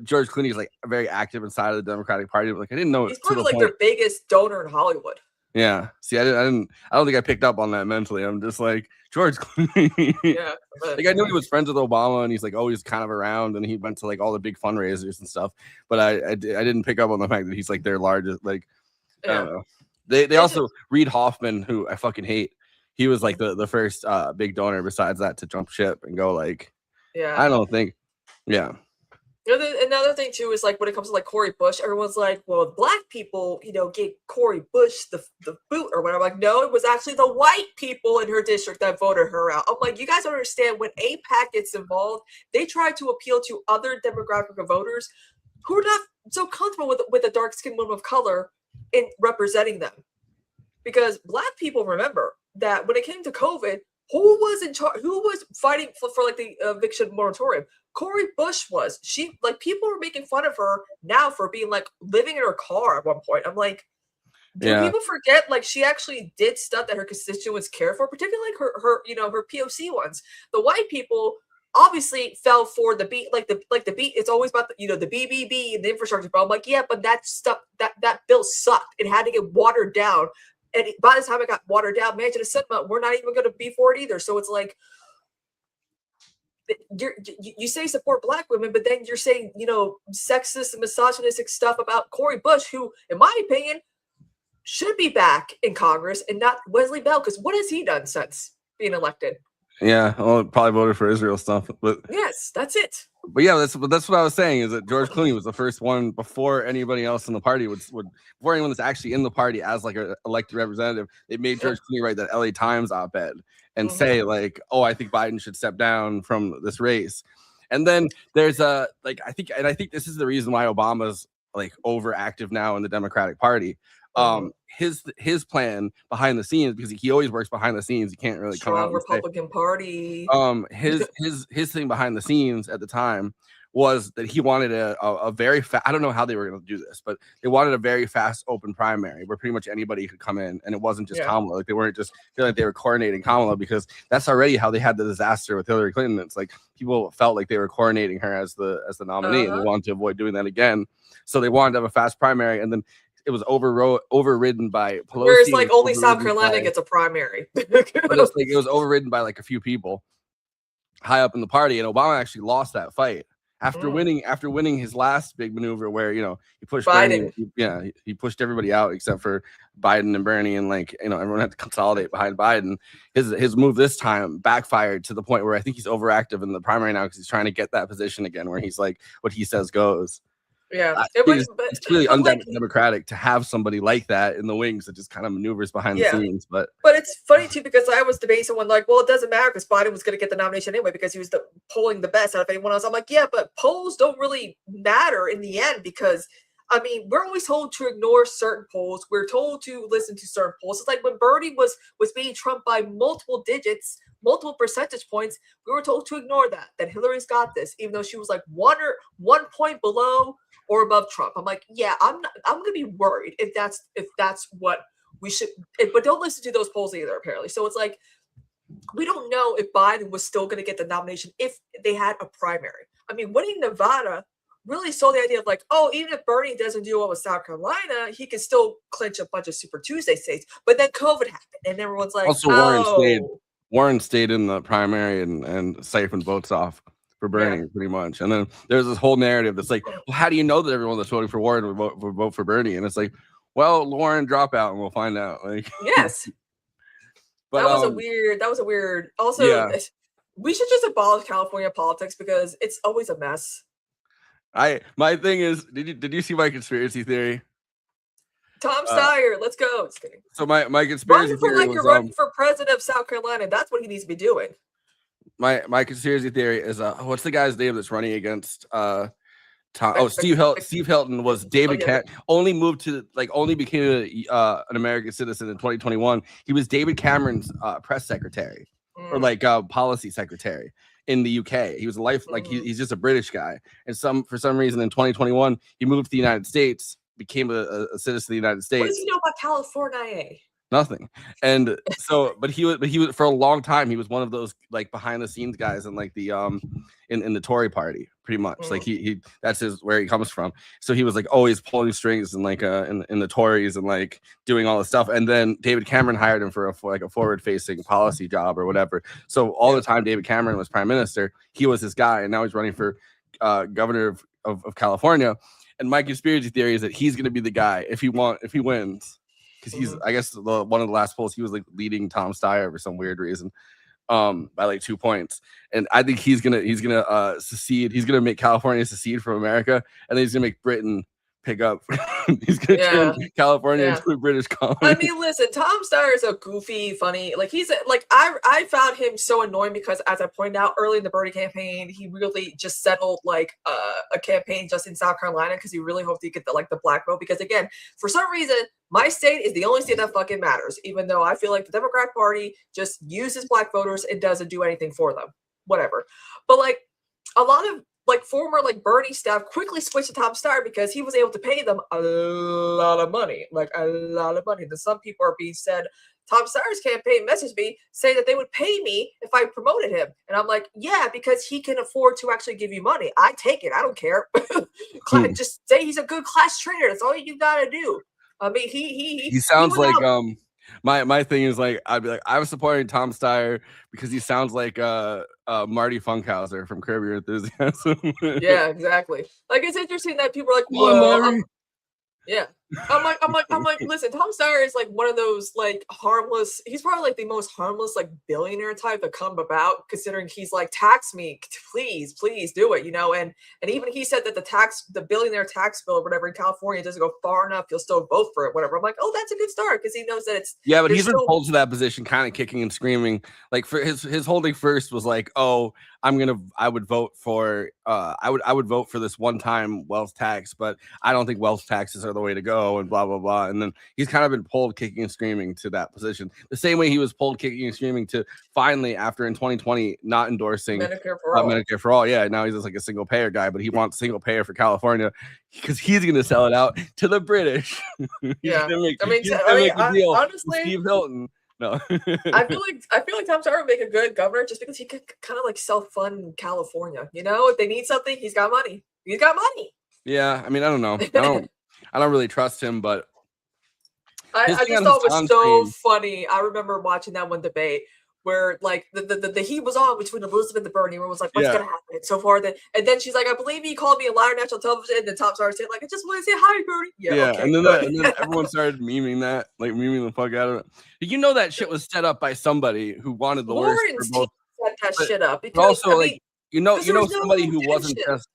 George Clooney is like very active inside of the Democratic Party, but like I didn't know he's probably like their biggest donor in Hollywood. Yeah. See, I don't think I picked up on that mentally. I'm just like George Clooney. Yeah. Like I knew he was friends with Obama, and he's like always kind of around, and he went to like all the big fundraisers and stuff. But I didn't pick up on the fact that he's like their largest. Like I don't know. They also Reid Hoffman, who I fucking hate. He was like the first big donor besides that to jump ship and go like. Yeah. I don't think. Yeah. Another thing too is like when it comes to like Cori Bush, everyone's like, well, black people, gave Cori Bush the boot or whatever. I'm like, no, it was actually the white people in her district that voted her out. I'm like, you guys don't understand, when AIPAC gets involved, they try to appeal to other demographic of voters who are not so comfortable with a dark skinned woman of color in representing them. Because black people remember that when it came to COVID, who was in charge? Who was fighting for like the eviction moratorium? Cori Bush was. She, like, people were making fun of her now for being like living in her car at one point. I'm like, do people forget like she actually did stuff that her constituents care for, particularly like her POC ones. The white people obviously fell for the beat, like the beat. It's always about the BBB and the infrastructure bill. I'm like, yeah, but that stuff that bill sucked. It had to get watered down. And by the time it got watered down, Manchin and Sinema, we're not even going to be for it either. So it's like, you say support black women, but then you're saying, sexist and misogynistic stuff about Cori Bush, who, in my opinion, should be back in Congress, and not Wesley Bell, because what has he done since being elected? Yeah, well, probably voted for Israel stuff, but Yes, that's it. But yeah, that's what I was saying is that George Clooney was the first one before anybody else in the party would before anyone that's actually in the party as like an elected representative. They made George Clooney write that LA Times op-ed and say like, "Oh, I think Biden should step down from this race." And then there's a like I think this is the reason why Obama's like overactive now in the Democratic Party. His plan behind the scenes, because he always works behind the scenes, he can't really come out Strong and Republican Party. his thing behind the scenes at the time was that he wanted a very fast, I don't know how they were going to do this, but they wanted a very fast open primary where pretty much anybody could come in, and it wasn't just Kamala. Like they weren't just feeling like they were coronating Kamala, because that's already how they had the disaster with Hillary Clinton. It's like people felt like they were coronating her as the nominee, and they wanted to avoid doing that again. So they wanted to have a fast primary, and then it was overridden by Pelosi. Whereas like only South Carolina gets a primary. But it's like it was overridden by like a few people high up in the party, and Obama actually lost that fight after winning his last big maneuver where he pushed Biden. Bernie, he pushed everybody out except for Biden and Bernie, and like everyone had to consolidate behind Biden. His move this time backfired to the point where I think he's overactive in the primary now because he's trying to get that position again where he's like what he says goes. Yeah, it's really undemocratic to have somebody like that in the wings that just kind of maneuvers behind the scenes. But it's funny too because I was debating someone like, well, it doesn't matter because Biden was going to get the nomination anyway because he was polling the best out of anyone else. I'm like, yeah, but polls don't really matter in the end because I mean we're always told to ignore certain polls. We're told to listen to certain polls. It's like when Bernie was being trumped by multiple digits, multiple percentage points, we were told to ignore that Hillary's got this, even though she was like 1 point below or above Trump. I'm like, yeah, I'm gonna be worried if that's what we should, but don't listen to those polls either, apparently. So it's like, we don't know if Biden was still gonna get the nomination if they had a primary. I mean, winning Nevada really sold the idea of like, oh, even if Bernie doesn't do well with South Carolina, he can still clinch a bunch of Super Tuesday states. But then COVID happened, and everyone's like, also Warren stayed in the primary and siphoned votes off for Bernie, pretty much. And then there's this whole narrative that's like, well, how do you know that everyone that's voting for Warren would vote for Bernie? And it's like, well, Warren drop out and we'll find out. Like, yes. But that was a weird. Also, we should just abolish California politics because it's always a mess. My thing is, did you see my conspiracy theory? Tom Steyer, let's go. Just kidding. So my conspiracy theory you're running for president of South Carolina. That's what he needs to be doing. My conspiracy theory is what's the guy's name that's running against Tom? Oh, Steve Hilton was David only became an American citizen in 2021. He was David Cameron's press secretary or like policy secretary in the UK. He was he's just a British guy, and for some reason in 2021 he moved to the United States, became a citizen of the United States. What does he know about California? Nothing. And so, but he was for a long time. He was one of those like behind the scenes guys in like the in the Tory party, pretty much. Like he that's where he comes from. So he was like always pulling strings and like in the Tories and like doing all this stuff. And then David Cameron hired him for a forward facing policy job or whatever. So all the time David Cameron was prime minister, he was this guy, and now he's running for governor of California. And my conspiracy theory is that he's going to be the guy if he wins. Because he's, I guess, one of the last polls, he was like leading Tom Steyer for some weird reason, by like 2 points. And I think he's gonna secede. He's gonna make California secede from America, and then he's gonna make Britain pick up. He's gonna turn California into a British colony. I mean, listen, Tom Steyer is a goofy, funny. Like I found him so annoying because, as I pointed out early in the Bernie campaign, he really just settled like a campaign just in South Carolina because he really hoped he could get the black vote. Because again, for some reason, my state is the only state that fucking matters. Even though I feel like the Democratic Party just uses black voters, it doesn't do anything for them. Whatever. But like a lot of former Bernie staff quickly switched to Tom Steyer because he was able to pay them a lot of money, Then some people are being said, Tom Steyer's campaign messaged me saying that they would pay me if I promoted him. And I'm like, yeah, because he can afford to actually give you money. I take it. I don't care. Just say he's a good class trainer. That's all you got to do. I mean, he sounds like my thing is like I'd be like I'm supporting Tom Steyer because he sounds like Marty Funkhauser from Curb Your Enthusiasm. Yeah, exactly. Like it's interesting that people are like, well, I'm like, listen, Tom Steyer is like one of those like harmless. He's probably like the most harmless like billionaire type to come about, considering he's like, tax me, please do it, and even he said that the billionaire tax bill or whatever in California doesn't go far enough, he'll still vote for it, whatever. I'm like, oh, that's a good start, because he knows that it's but he's been pulled to that position, kind of kicking and screaming. Like for his holding first was like, oh, I would vote for this one-time wealth tax, but I don't think wealth taxes are the way to go, and blah blah blah. And then he's kind of been pulled kicking and screaming to that position, the same way he was pulled kicking and screaming to finally, after in 2020 not endorsing Medicare for all. Medicare for all. Yeah, now he's just like a single payer guy, but he wants single payer for California because he's going to sell it out to the British. Yeah, make a deal honestly, with Steve Hilton. No, I feel like Tom Steyer would make a good governor just because he could kind of like self-fund California. If they need something, he's got money. He's got money. Yeah, I mean, I don't know. I don't really trust him, but I just thought it was so funny. I remember watching that one debate where like the heat was on between Elizabeth and Bernie, where it was like, what's gonna happen so far? And then she's like, I believe he called me a liar on national television, and the Tom Steyer said, like, I just want to say hi, Bernie. Yeah, okay, and then everyone started memeing that, like memeing the fuck out of it. That shit was set up by somebody who wanted the worst for both. Set that shit up because also, like, somebody who wasn't just,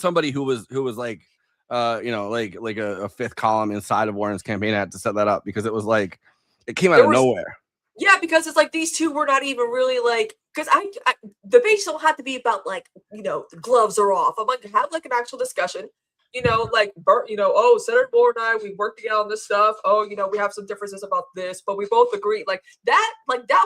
somebody who was like, like a fifth column inside of Warren's campaign had to set that up, because it was like, it came out of nowhere. Yeah, because it's like these two were not even really like, because I debates don't have to be about like, the gloves are off. I'm like, have like an actual discussion, like oh, Senator Moore and I, we worked together on this stuff. Oh, we have some differences about this, but we both agree. Like that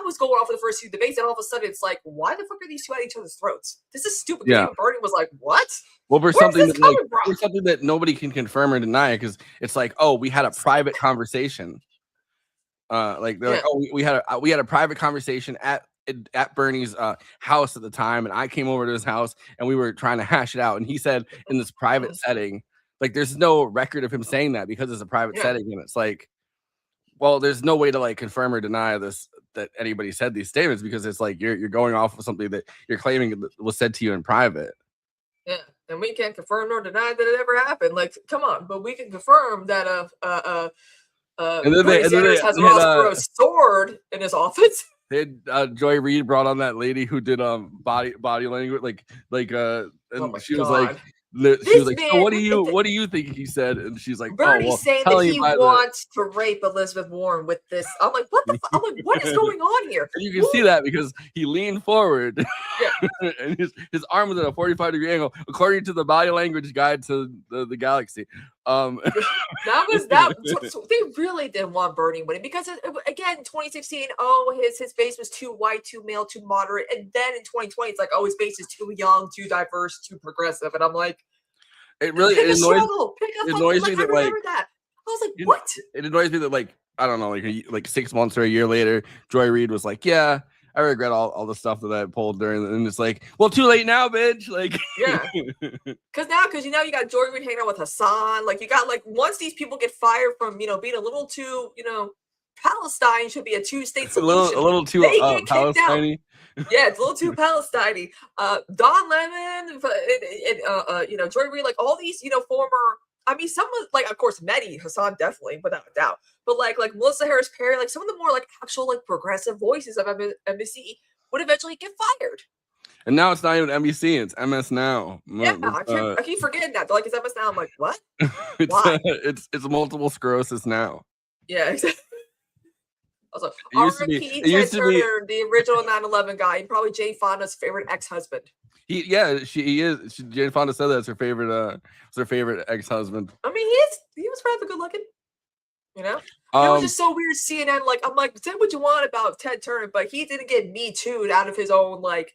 was going on for the first few debates, and all of a sudden it's like, why the fuck are these two at each other's throats? This is stupid. Yeah. Bernie was like, what? Well, for something that nobody can confirm or deny, because it's like, oh, we had a private conversation. Like they're like, oh, we had a private conversation at Bernie's house at the time, and I came over to his house and we were trying to hash it out, and he said in this private setting, like there's no record of him saying that because it's a private setting, and it's like, well, there's no way to like confirm or deny this, that anybody said these statements, because it's like you're going off of something that you're claiming was said to you in private. Yeah, and we can't confirm nor deny that it ever happened. Like, come on, but we can confirm that Bernie Sanders has Ross Perot's sword in his office. Joy Reid brought on that lady who did body language, and she was like, so what do you think he said? And she's like, Bernie's saying that he wants to rape Elizabeth Warren with this. I'm like, what the fuck? I'm like, what is going on here? And you can see that because he leaned forward, and his arm was at a 45-degree angle, according to the body language guide to the galaxy. So they really didn't want Bernie winning, because again, 2016, his face was too white, too male, too moderate, and then in 2020, it's like, oh, his face is too young, too diverse, too progressive, and I'm like, it annoys me that like that. I was like, what? It annoys me that like, I don't know, like 6 months or a year later, Joy Reid was like, yeah, I regret all the stuff that I pulled during, and it's like, well, too late now, bitch. Like, yeah, because you got Joy Reid hanging out with Hassan. Like, you got like, once these people get fired from being a little too Palestine should be a 2-state solution. a little too Palestine. Yeah, it's a little too Palestine. Don Lemon, Joy Reid, like all these former. I mean, some of, like, of course, Mehdi Hassan, definitely, without a doubt. But like Melissa Harris Perry, like some of the more like actual like progressive voices of NBC would eventually get fired. And now it's not even NBC; it's MS Now. Yeah, I keep forgetting that. They're like, it's MS Now. I'm like, what? Why? It's multiple sclerosis now. Yeah, exactly. Also, R.I.P. Ted Turner, the original 9/11 guy, and probably Jane Fonda's favorite ex-husband. He is. Jane Fonda said that's her favorite ex-husband. I mean, he was rather good looking. It was just so weird seeing that. Like, I'm like, say what you want about Ted Turner, but he didn't get Me Too'd out of his own like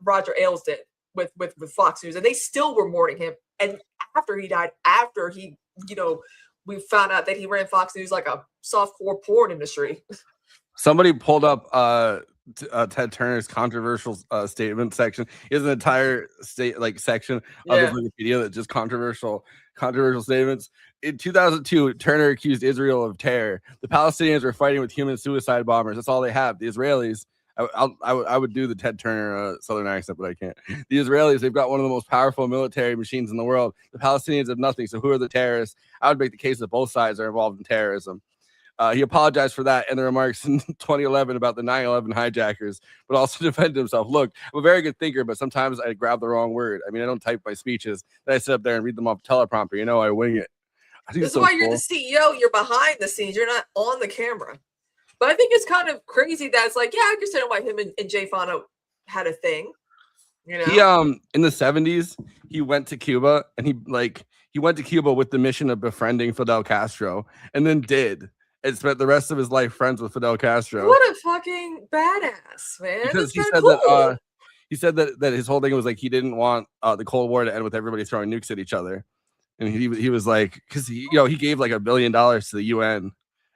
Roger Ailes did with Fox News, and they still were mourning him. And after he died, after he, we found out that he ran Fox News like a softcore porn industry. Somebody pulled up Ted Turner's controversial statement section. He has an entire section of his Wikipedia that's just controversial statements. In 2002, Turner accused Israel of terror. The Palestinians were fighting with human suicide bombers. That's all they have. The Israelis I would do the Ted Turner Southern accent, but I can't. The Israelis, they've got one of the most powerful military machines in the world. The Palestinians have nothing. So who are the terrorists? I would make the case that both sides are involved in terrorism. He apologized for that in the remarks in 2011 about the 9/11 hijackers, but also defended himself. Look, I'm a very good thinker, but sometimes I grab the wrong word. I mean, I don't type my speeches. Then I sit up there and read them off teleprompter. You know, I wing it. This is why you're the CEO. You're behind the scenes. You're not on the camera. But I think it's kind of crazy that it's like, yeah, I understand why him and Jay Fono had a thing. You know, he in the 70s, he went to Cuba and he went to Cuba with the mission of befriending Fidel Castro, and then and spent the rest of his life friends with Fidel Castro. What a fucking badass, man! Because he said cool. He said that his whole thing was like he didn't want the Cold War to end with everybody throwing nukes at each other, and he was like, because he gave like $1 billion to the UN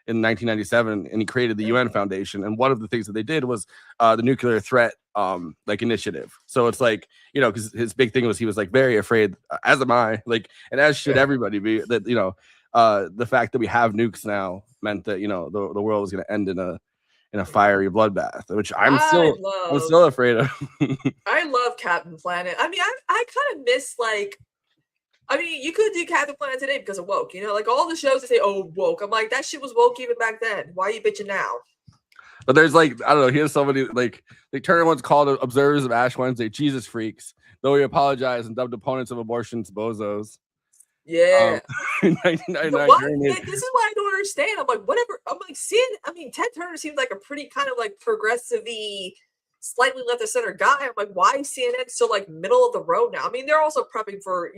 in 1997, and he created the UN Foundation, and one of the things that they did was the nuclear threat like initiative. So it's like, because his big thing was he was like very afraid, as am I, like, and as should everybody be, that the fact that we have nukes now meant that the world was going to end in a fiery bloodbath, which I'm still afraid of. I love Captain Planet. I mean, I kind of miss you could do Captain Planet today because of woke, like all the shows that say, oh, woke. I'm like, that shit was woke even back then. Why are you bitching now? But there's I don't know, here's somebody Turner once called observers of Ash Wednesday Jesus freaks, though he apologized and dubbed opponents of abortions bozos. Yeah. In 1999, this is what I don't understand. I'm like, whatever. I'm like, Ted Turner seems like a pretty kind of like progressive-y, slightly left of center guy. I'm like, why is CNN so like middle of the road now? I mean, they're also prepping for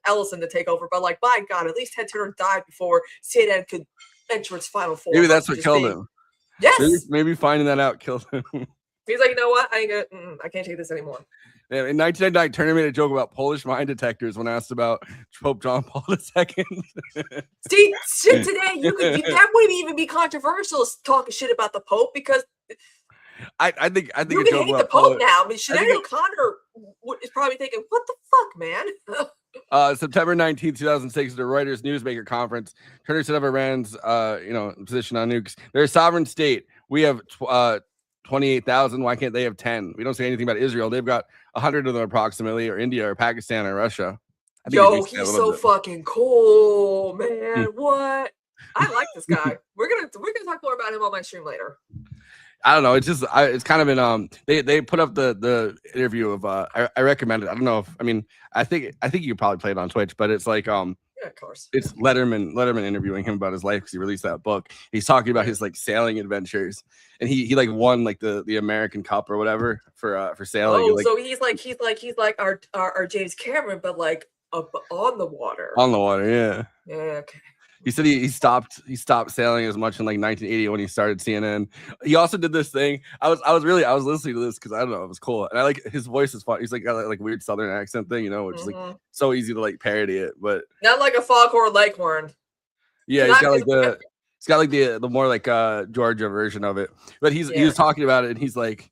Ellison to take over, but like, by God, at least Ted Turner died before CNN could enter its final form. Maybe that's what killed him. Yes. Maybe finding that out killed him. He's like, you know what? I can't take this anymore. Yeah, in 1999, Turner made a joke about Polish mine detectors when asked about Pope John Paul II. See, shit today, that wouldn't even be controversial talking shit about the Pope, because I think you can hate the Pope now. I mean, Sinead O'Connor is probably thinking, what the fuck, man? September 19th, 2006, at the Reuters newsmaker conference, Turner said of Iran's position on nukes, they're a sovereign state. We have 28,000. Why can't they have 10? We don't say anything about Israel. They've got 100 of them approximately, or India, or Pakistan, or Russia. Yo, he's so fucking cool, man. What? I like this guy. We're gonna talk more about him on my stream later. I don't know. It's just it's kind of been they put up the interview of I recommend it. I don't know if I think you probably play it on Twitch, but it's like yeah, of course. It's Letterman interviewing him about his life because he released that book. He's talking about his like sailing adventures, and he like won like the American Cup or whatever for sailing. Oh, so he's like our James Cameron, but like up on the water. On the water, yeah. Yeah, okay. He said he stopped sailing as much in like 1980 when he started CNN. He also did this thing. I was listening to this because I don't know, it was cool, and I like his voice is fun. He's like got that like weird Southern accent thing, which is like so easy to like parody it, but not like a foghorn leghorn. Yeah, he's got like the more like Georgia version of it. But he was talking about it, and he's like,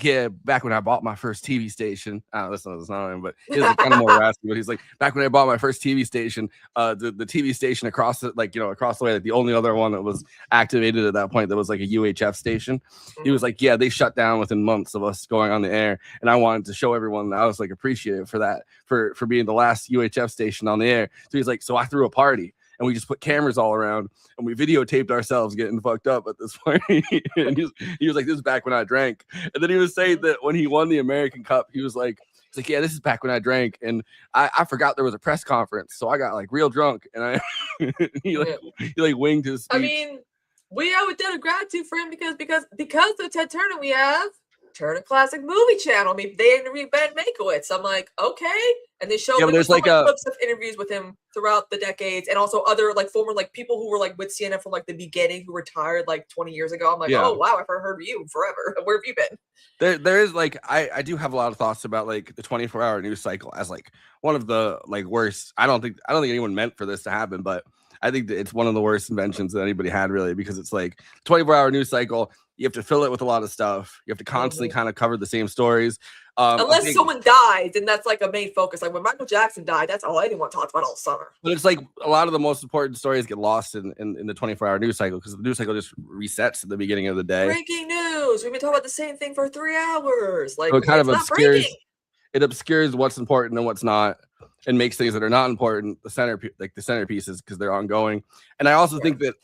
yeah, back when I bought my first TV station, that's not him, but he's like kind of more raspy. But he's like, back when I bought my first TV station, the TV station across the way, like the only other one that was activated at that point that was like a UHF station. He was like, yeah, they shut down within months of us going on the air, and I wanted to show everyone that I was like appreciative for that, for being the last UHF station on the air. So he's like, so I threw a party. And we just put cameras all around, and we videotaped ourselves getting fucked up at this party. And he was like, this is back when I drank. And then he was saying that when he won the American Cup, he was like, yeah, this is back when I drank, and I forgot there was a press conference, so I got like real drunk, and he winged his speech. I mean, we have a debt of gratitude for him because of Ted Turner, we have Turner Classic Movie Channel. I mean, they interviewed Ben Mankiewicz. I'm like, okay. And they show there's like clips of interviews with him throughout the decades, and also other like former like people who were like with CNN from like the beginning who retired like 20 years ago. I'm like, oh wow, I've heard of you forever. Where have you been? There is like I do have a lot of thoughts about like the 24-hour news cycle as like one of the like worst. I don't think anyone meant for this to happen, but I think that it's one of the worst inventions that anybody had, really, because it's like 24-hour news cycle. You have to fill it with a lot of stuff. You have to constantly kind of cover the same stories. Unless someone dies, then that's like a main focus. Like when Michael Jackson died, that's all anyone talks about all summer. But it's like a lot of the most important stories get lost in the 24-hour news cycle, because the news cycle just resets at the beginning of the day. Breaking news. news. We've been talking about the same thing for 3 hours. Like, So it kind it's of not breaking. obscures what's important and what's not, and makes things that are not important the centerpieces because they're ongoing. And I also think that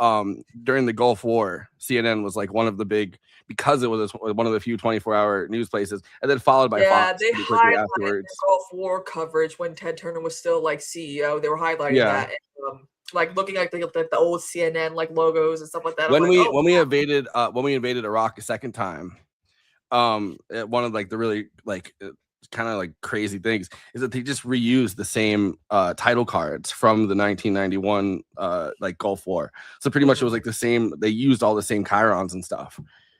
during the Gulf War, CNN was like one of the big, because it was one of the few 24-hour news places, and then followed by Fox they pretty quickly highlighted afterwards. the Gulf War coverage when Ted Turner was still like CEO. They were highlighting that, and, like looking at the old CNN like logos and stuff like that. When I'm we like, when we invaded Iraq a second time, one of like the really like kind of like crazy things is that they just reused the same title cards from the 1991 like Gulf War. So pretty much it was like the same. They used all the same chyrons and stuff.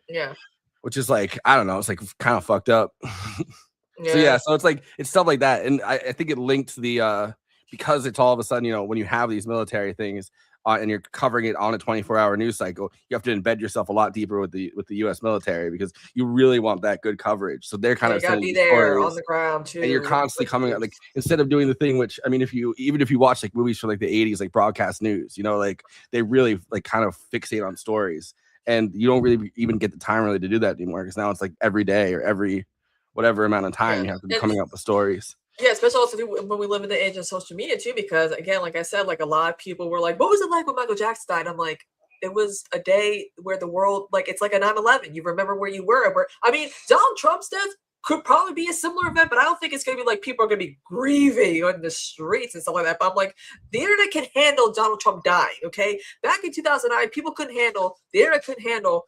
Yeah. Which is like, I don't know, it's like kind of fucked up. So it's like it's stuff like that, and I think it linked the because it's all of a sudden, you know, when you have these military things and you're covering it on a 24-hour news cycle, you have to embed yourself a lot deeper with the U.S. military because you really want that good coverage. So they're kind of gotta be there on the ground too, and you're constantly coming up, like, instead of doing the thing, which I mean, even if you watch like movies from like the 80s, like broadcast news, you know, like they really like kind of fixate on stories, and you don't really even get the time really to do that anymore because now it's like every day or every whatever amount of time you have to be coming up with stories. Yeah, especially also when we live in the age of social media too, because again, like I said, like a lot of people were like, what was it like when Michael Jackson died? I'm like, it was a day where the world, like, it's like a 9/11. You remember where you were. I mean, Donald Trump's death could probably be a similar event, but I don't think it's going to be like people are going to be grieving on the streets and stuff like that. But I'm like, the internet can handle Donald Trump dying, okay? Back in 2009, people couldn't handle, the internet couldn't handle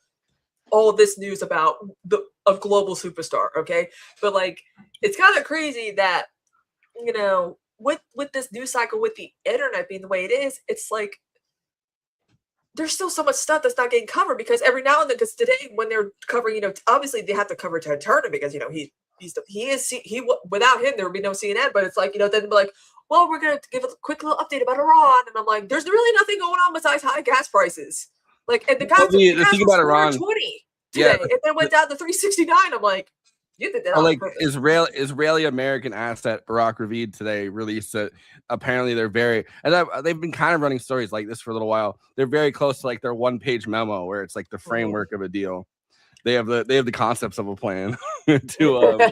all this news about a global superstar, okay? But like, it's kind of crazy that, you know, with this news cycle, with the internet being the way it is, it's like there's still so much stuff that's not getting covered because every now and then, because today when they're covering, you know, obviously they have to cover Ted Turner because, you know, without him there would be no CNN. But it's like, you know, then be like, well, we're gonna give a quick little update about Iran, and I'm like, there's really nothing going on besides high gas prices. Like, and the gas, the thing about Iran, 420 today, and then went down to 369. I'm like, you did that. Like Israeli American asset Barack Ravid today released that apparently they're very, and they've been kind of running stories like this for a little while. They're very close to like their 1-page memo where it's like the framework of a deal. They have the concepts of a plan to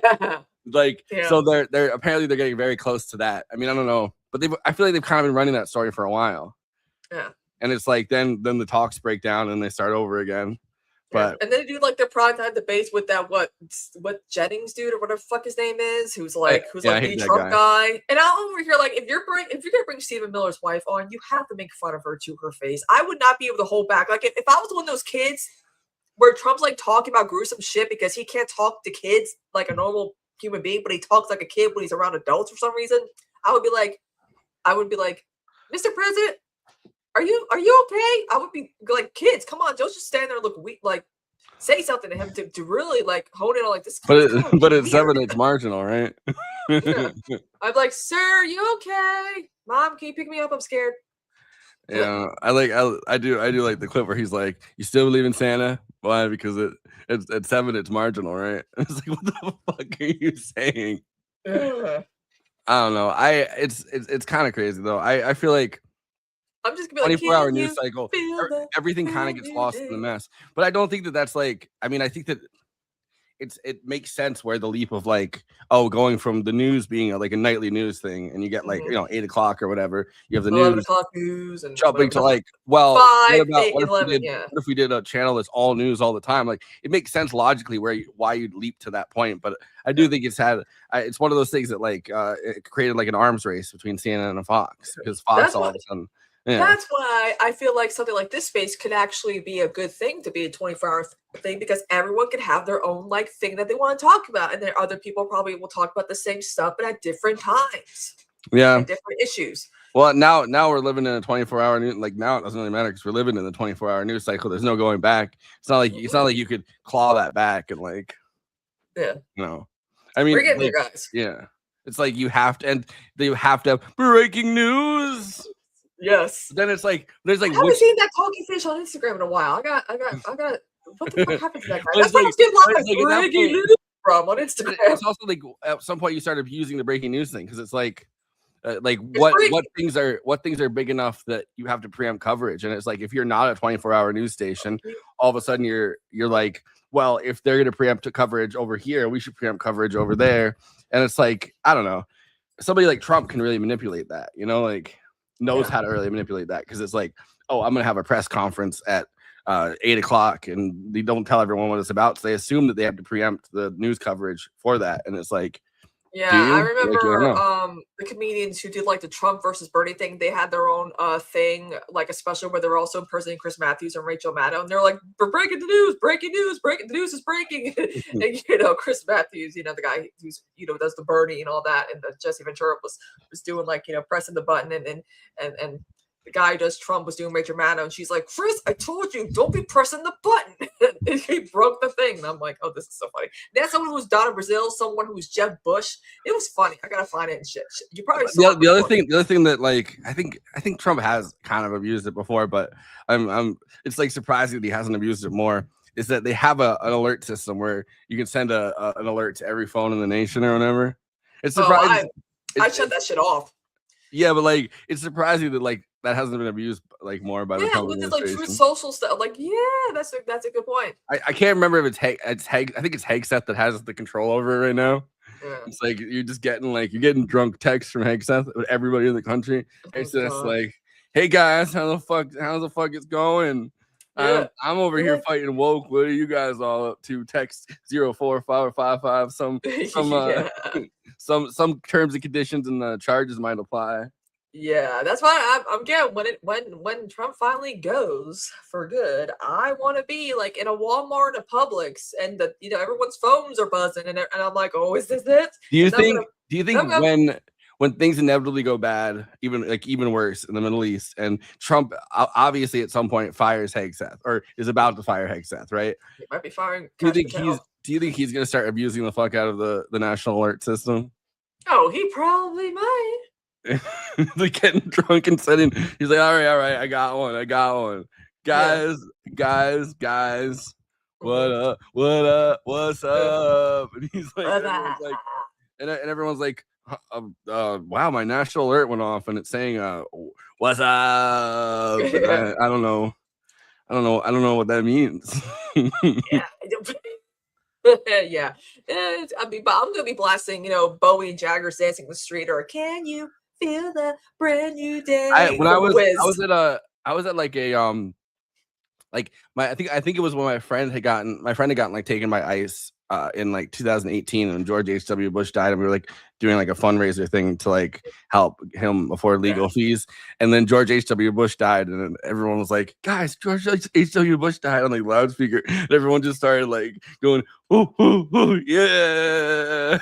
so they're apparently they're getting very close to that. I mean, I don't know, but I feel like they've kind of been running that story for a while. Yeah. And it's like then the talks break down and they start over again. But and then they do like their primetime debates with that what Jennings dude or whatever the fuck his name is, who's like the Trump guy. And I'm over here like, if you're gonna bring Stephen Miller's wife on, you have to make fun of her to her face. I would not be able to hold back. Like if I was one of those kids where Trump's like talking about gruesome shit because he can't talk to kids like a normal human being, but he talks like a kid when he's around adults for some reason, I would be like, Mr. President, Are you okay? I would be like, kids, come on, don't just stand there and look weak. Like, say something to him to really like hone in on like this. But it's 7, it's marginal, right? Yeah. I'm like, sir, you okay? Mom, can you pick me up? I'm scared. Yeah, I do like the clip where he's like, you still believe in Santa? Why? Because it's at 7, it's marginal, right? It's like, what the fuck are you saying? I don't know. It's kind of crazy though. I feel like I'm just gonna be like, 24-hour news cycle, everything kind of gets lost in the mess. But I don't think that that's like, I mean, I think that it makes sense where the leap of like, going from the news being like a nightly news thing, and you get like 8 o'clock or whatever, you have the 11 o'clock news and jumping to like, well, 5, 8, 11, what if we did a channel that's all news all the time? Like, it makes sense logically why you'd leap to that point. But I do think it's one of those things that like it created like an arms race between CNN and Fox, because Fox all of a sudden. Yeah. That's why I feel like something like this space could actually be a good thing to be a 24-hour thing, because everyone can have their own like thing that they want to talk about, and then other people probably will talk about the same stuff but at different times. Yeah, and different issues. Well, now we're living in a 24-hour news. Like now it doesn't really matter because we're living in the 24-hour news cycle. There's no going back. It's not like you could claw that back and like. Yeah. No, I mean, we're getting there, guys. Yeah, it's like you have to have breaking news. Yes. Then it's like there's like I haven't seen that talking fish on Instagram in a while. I got what the fuck happened to that guy? That's why I was getting a lot of breaking news from on Instagram. It's also like at some point you started using the breaking news thing because it's like like free. what things are big enough that you have to preempt coverage. And it's like, if you're not a 24-hour news station, all of a sudden you're like, well, if they're going to preempt coverage over here, we should preempt coverage over there. And it's like, I don't know, somebody like Trump can really manipulate that, like knows how to really manipulate that, because it's like, oh, I'm going to have a press conference at 8 o'clock, and they don't tell everyone what it's about, so they assume that they have to preempt the news coverage for that. And it's like, yeah, I like, remember the comedians who did like the Trump versus Bernie thing. They had their own thing, like a special where they were also impersonating Chris Matthews and Rachel Maddow, and they're like, "We're breaking the news, the news is breaking." And Chris Matthews, the guy who's does the Bernie and all that, and Jesse Ventura was doing like pressing the button, and the guy who does Trump was doing Rachel Maddow, and she's like, "Chris, I told you, don't be pressing the button." And he broke the thing. And I'm like, oh, this is so funny. That's someone who's Donna Brazile, someone who's Jeb Bush. It was funny. I gotta find it and shit. You probably saw the other thing that, like, I think Trump has kind of abused it before, but it's like surprising that he hasn't abused it more, is that they have an alert system where you can send an alert to every phone in the nation or whatever. It's surprising. I shut that shit off. Yeah, but like, it's surprising that like that hasn't been abused like more by the Trump administration. Like Truth Social stuff. Like, that's a good point. I can't remember if it's Heg. I think it's Hegseth that has the control over it right now. Yeah. It's like you're getting drunk texts from Hegseth with everybody in the country. It's just like, hey guys, how's the fuck it's going? Yeah. I'm over here fighting woke. What are you guys all up to? Text 04555. Some terms and conditions and charges might apply. Yeah, that's why I'm getting when Trump finally goes for good, I want to be like in a Walmart, a Publix, and everyone's phones are buzzing, and I'm like, oh, is this it? Do you think when things inevitably go bad, even worse in the Middle East, and Trump obviously at some point fires Hegseth or is about to fire Hegseth, right? He might be firing. Do you think he's going to start abusing the fuck out of the national alert system? Oh, he probably might. Like getting drunk and sending. He's like, all right, I got one. Guys, what up? What's up? And he's like, and everyone's like, wow, my national alert went off, and it's saying, what's up? I don't know what that means. Yeah. But I'm gonna be blasting, Bowie and Jagger's "Dancing in the Street" or "Can You Feel the Brand New Day." I was at like a I think it was when my friend had gotten like taken by ICE in like 2018, and George H.W. Bush died, and we were like doing like a fundraiser thing to like help him afford legal fees. And then George H.W. Bush died, and then everyone was like, guys, George H.W. Bush died on like loudspeaker, and everyone just started like going, ooh, yeah.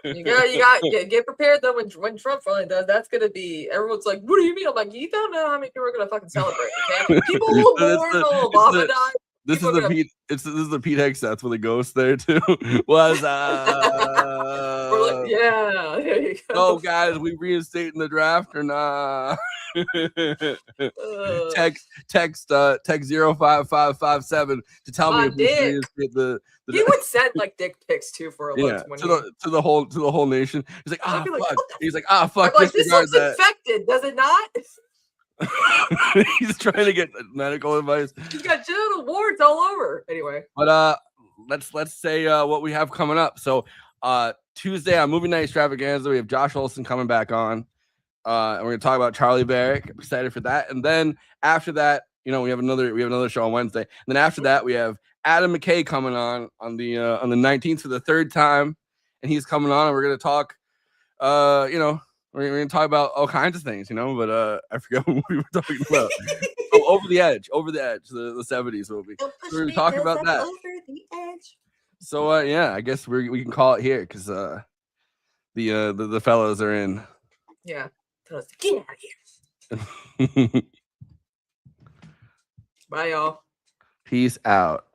You got get prepared though when Trump finally does. That's gonna be, everyone's like, what do you mean? I'm like, you don't know how many people are gonna fucking celebrate. Okay? People will mourn Obama died. This is the Pete Hegseth with a ghost there too. What's up? We're like, yeah. There you go. Oh, guys, we reinstating the draft or nah? Text 05557 to tell me if we reinstate the. He would send like dick pics too for a look to the whole nation. He's like, fuck. He's like, fuck. I'm like, this looks infected, does it not? He's trying to get medical advice. He's got genital warts all over. Anyway, but let's say what we have coming up. So Tuesday on Movie Night Extravaganza, we have Josh Olson coming back on, and we're gonna talk about Charlie Barrick. I'm excited for that. And then after that, we have another show on Wednesday. And then after that, we have Adam McKay coming on the 19th for the third time, and he's coming on, and we're gonna talk. We're going to talk about all kinds of things, but I forgot what we were talking about. Over the Edge, the 70s movie. So we're going to talk about that. Over the Edge. So, I guess we can call it here because the fellows are in. Yeah. Get out of here. Bye, y'all. Peace out.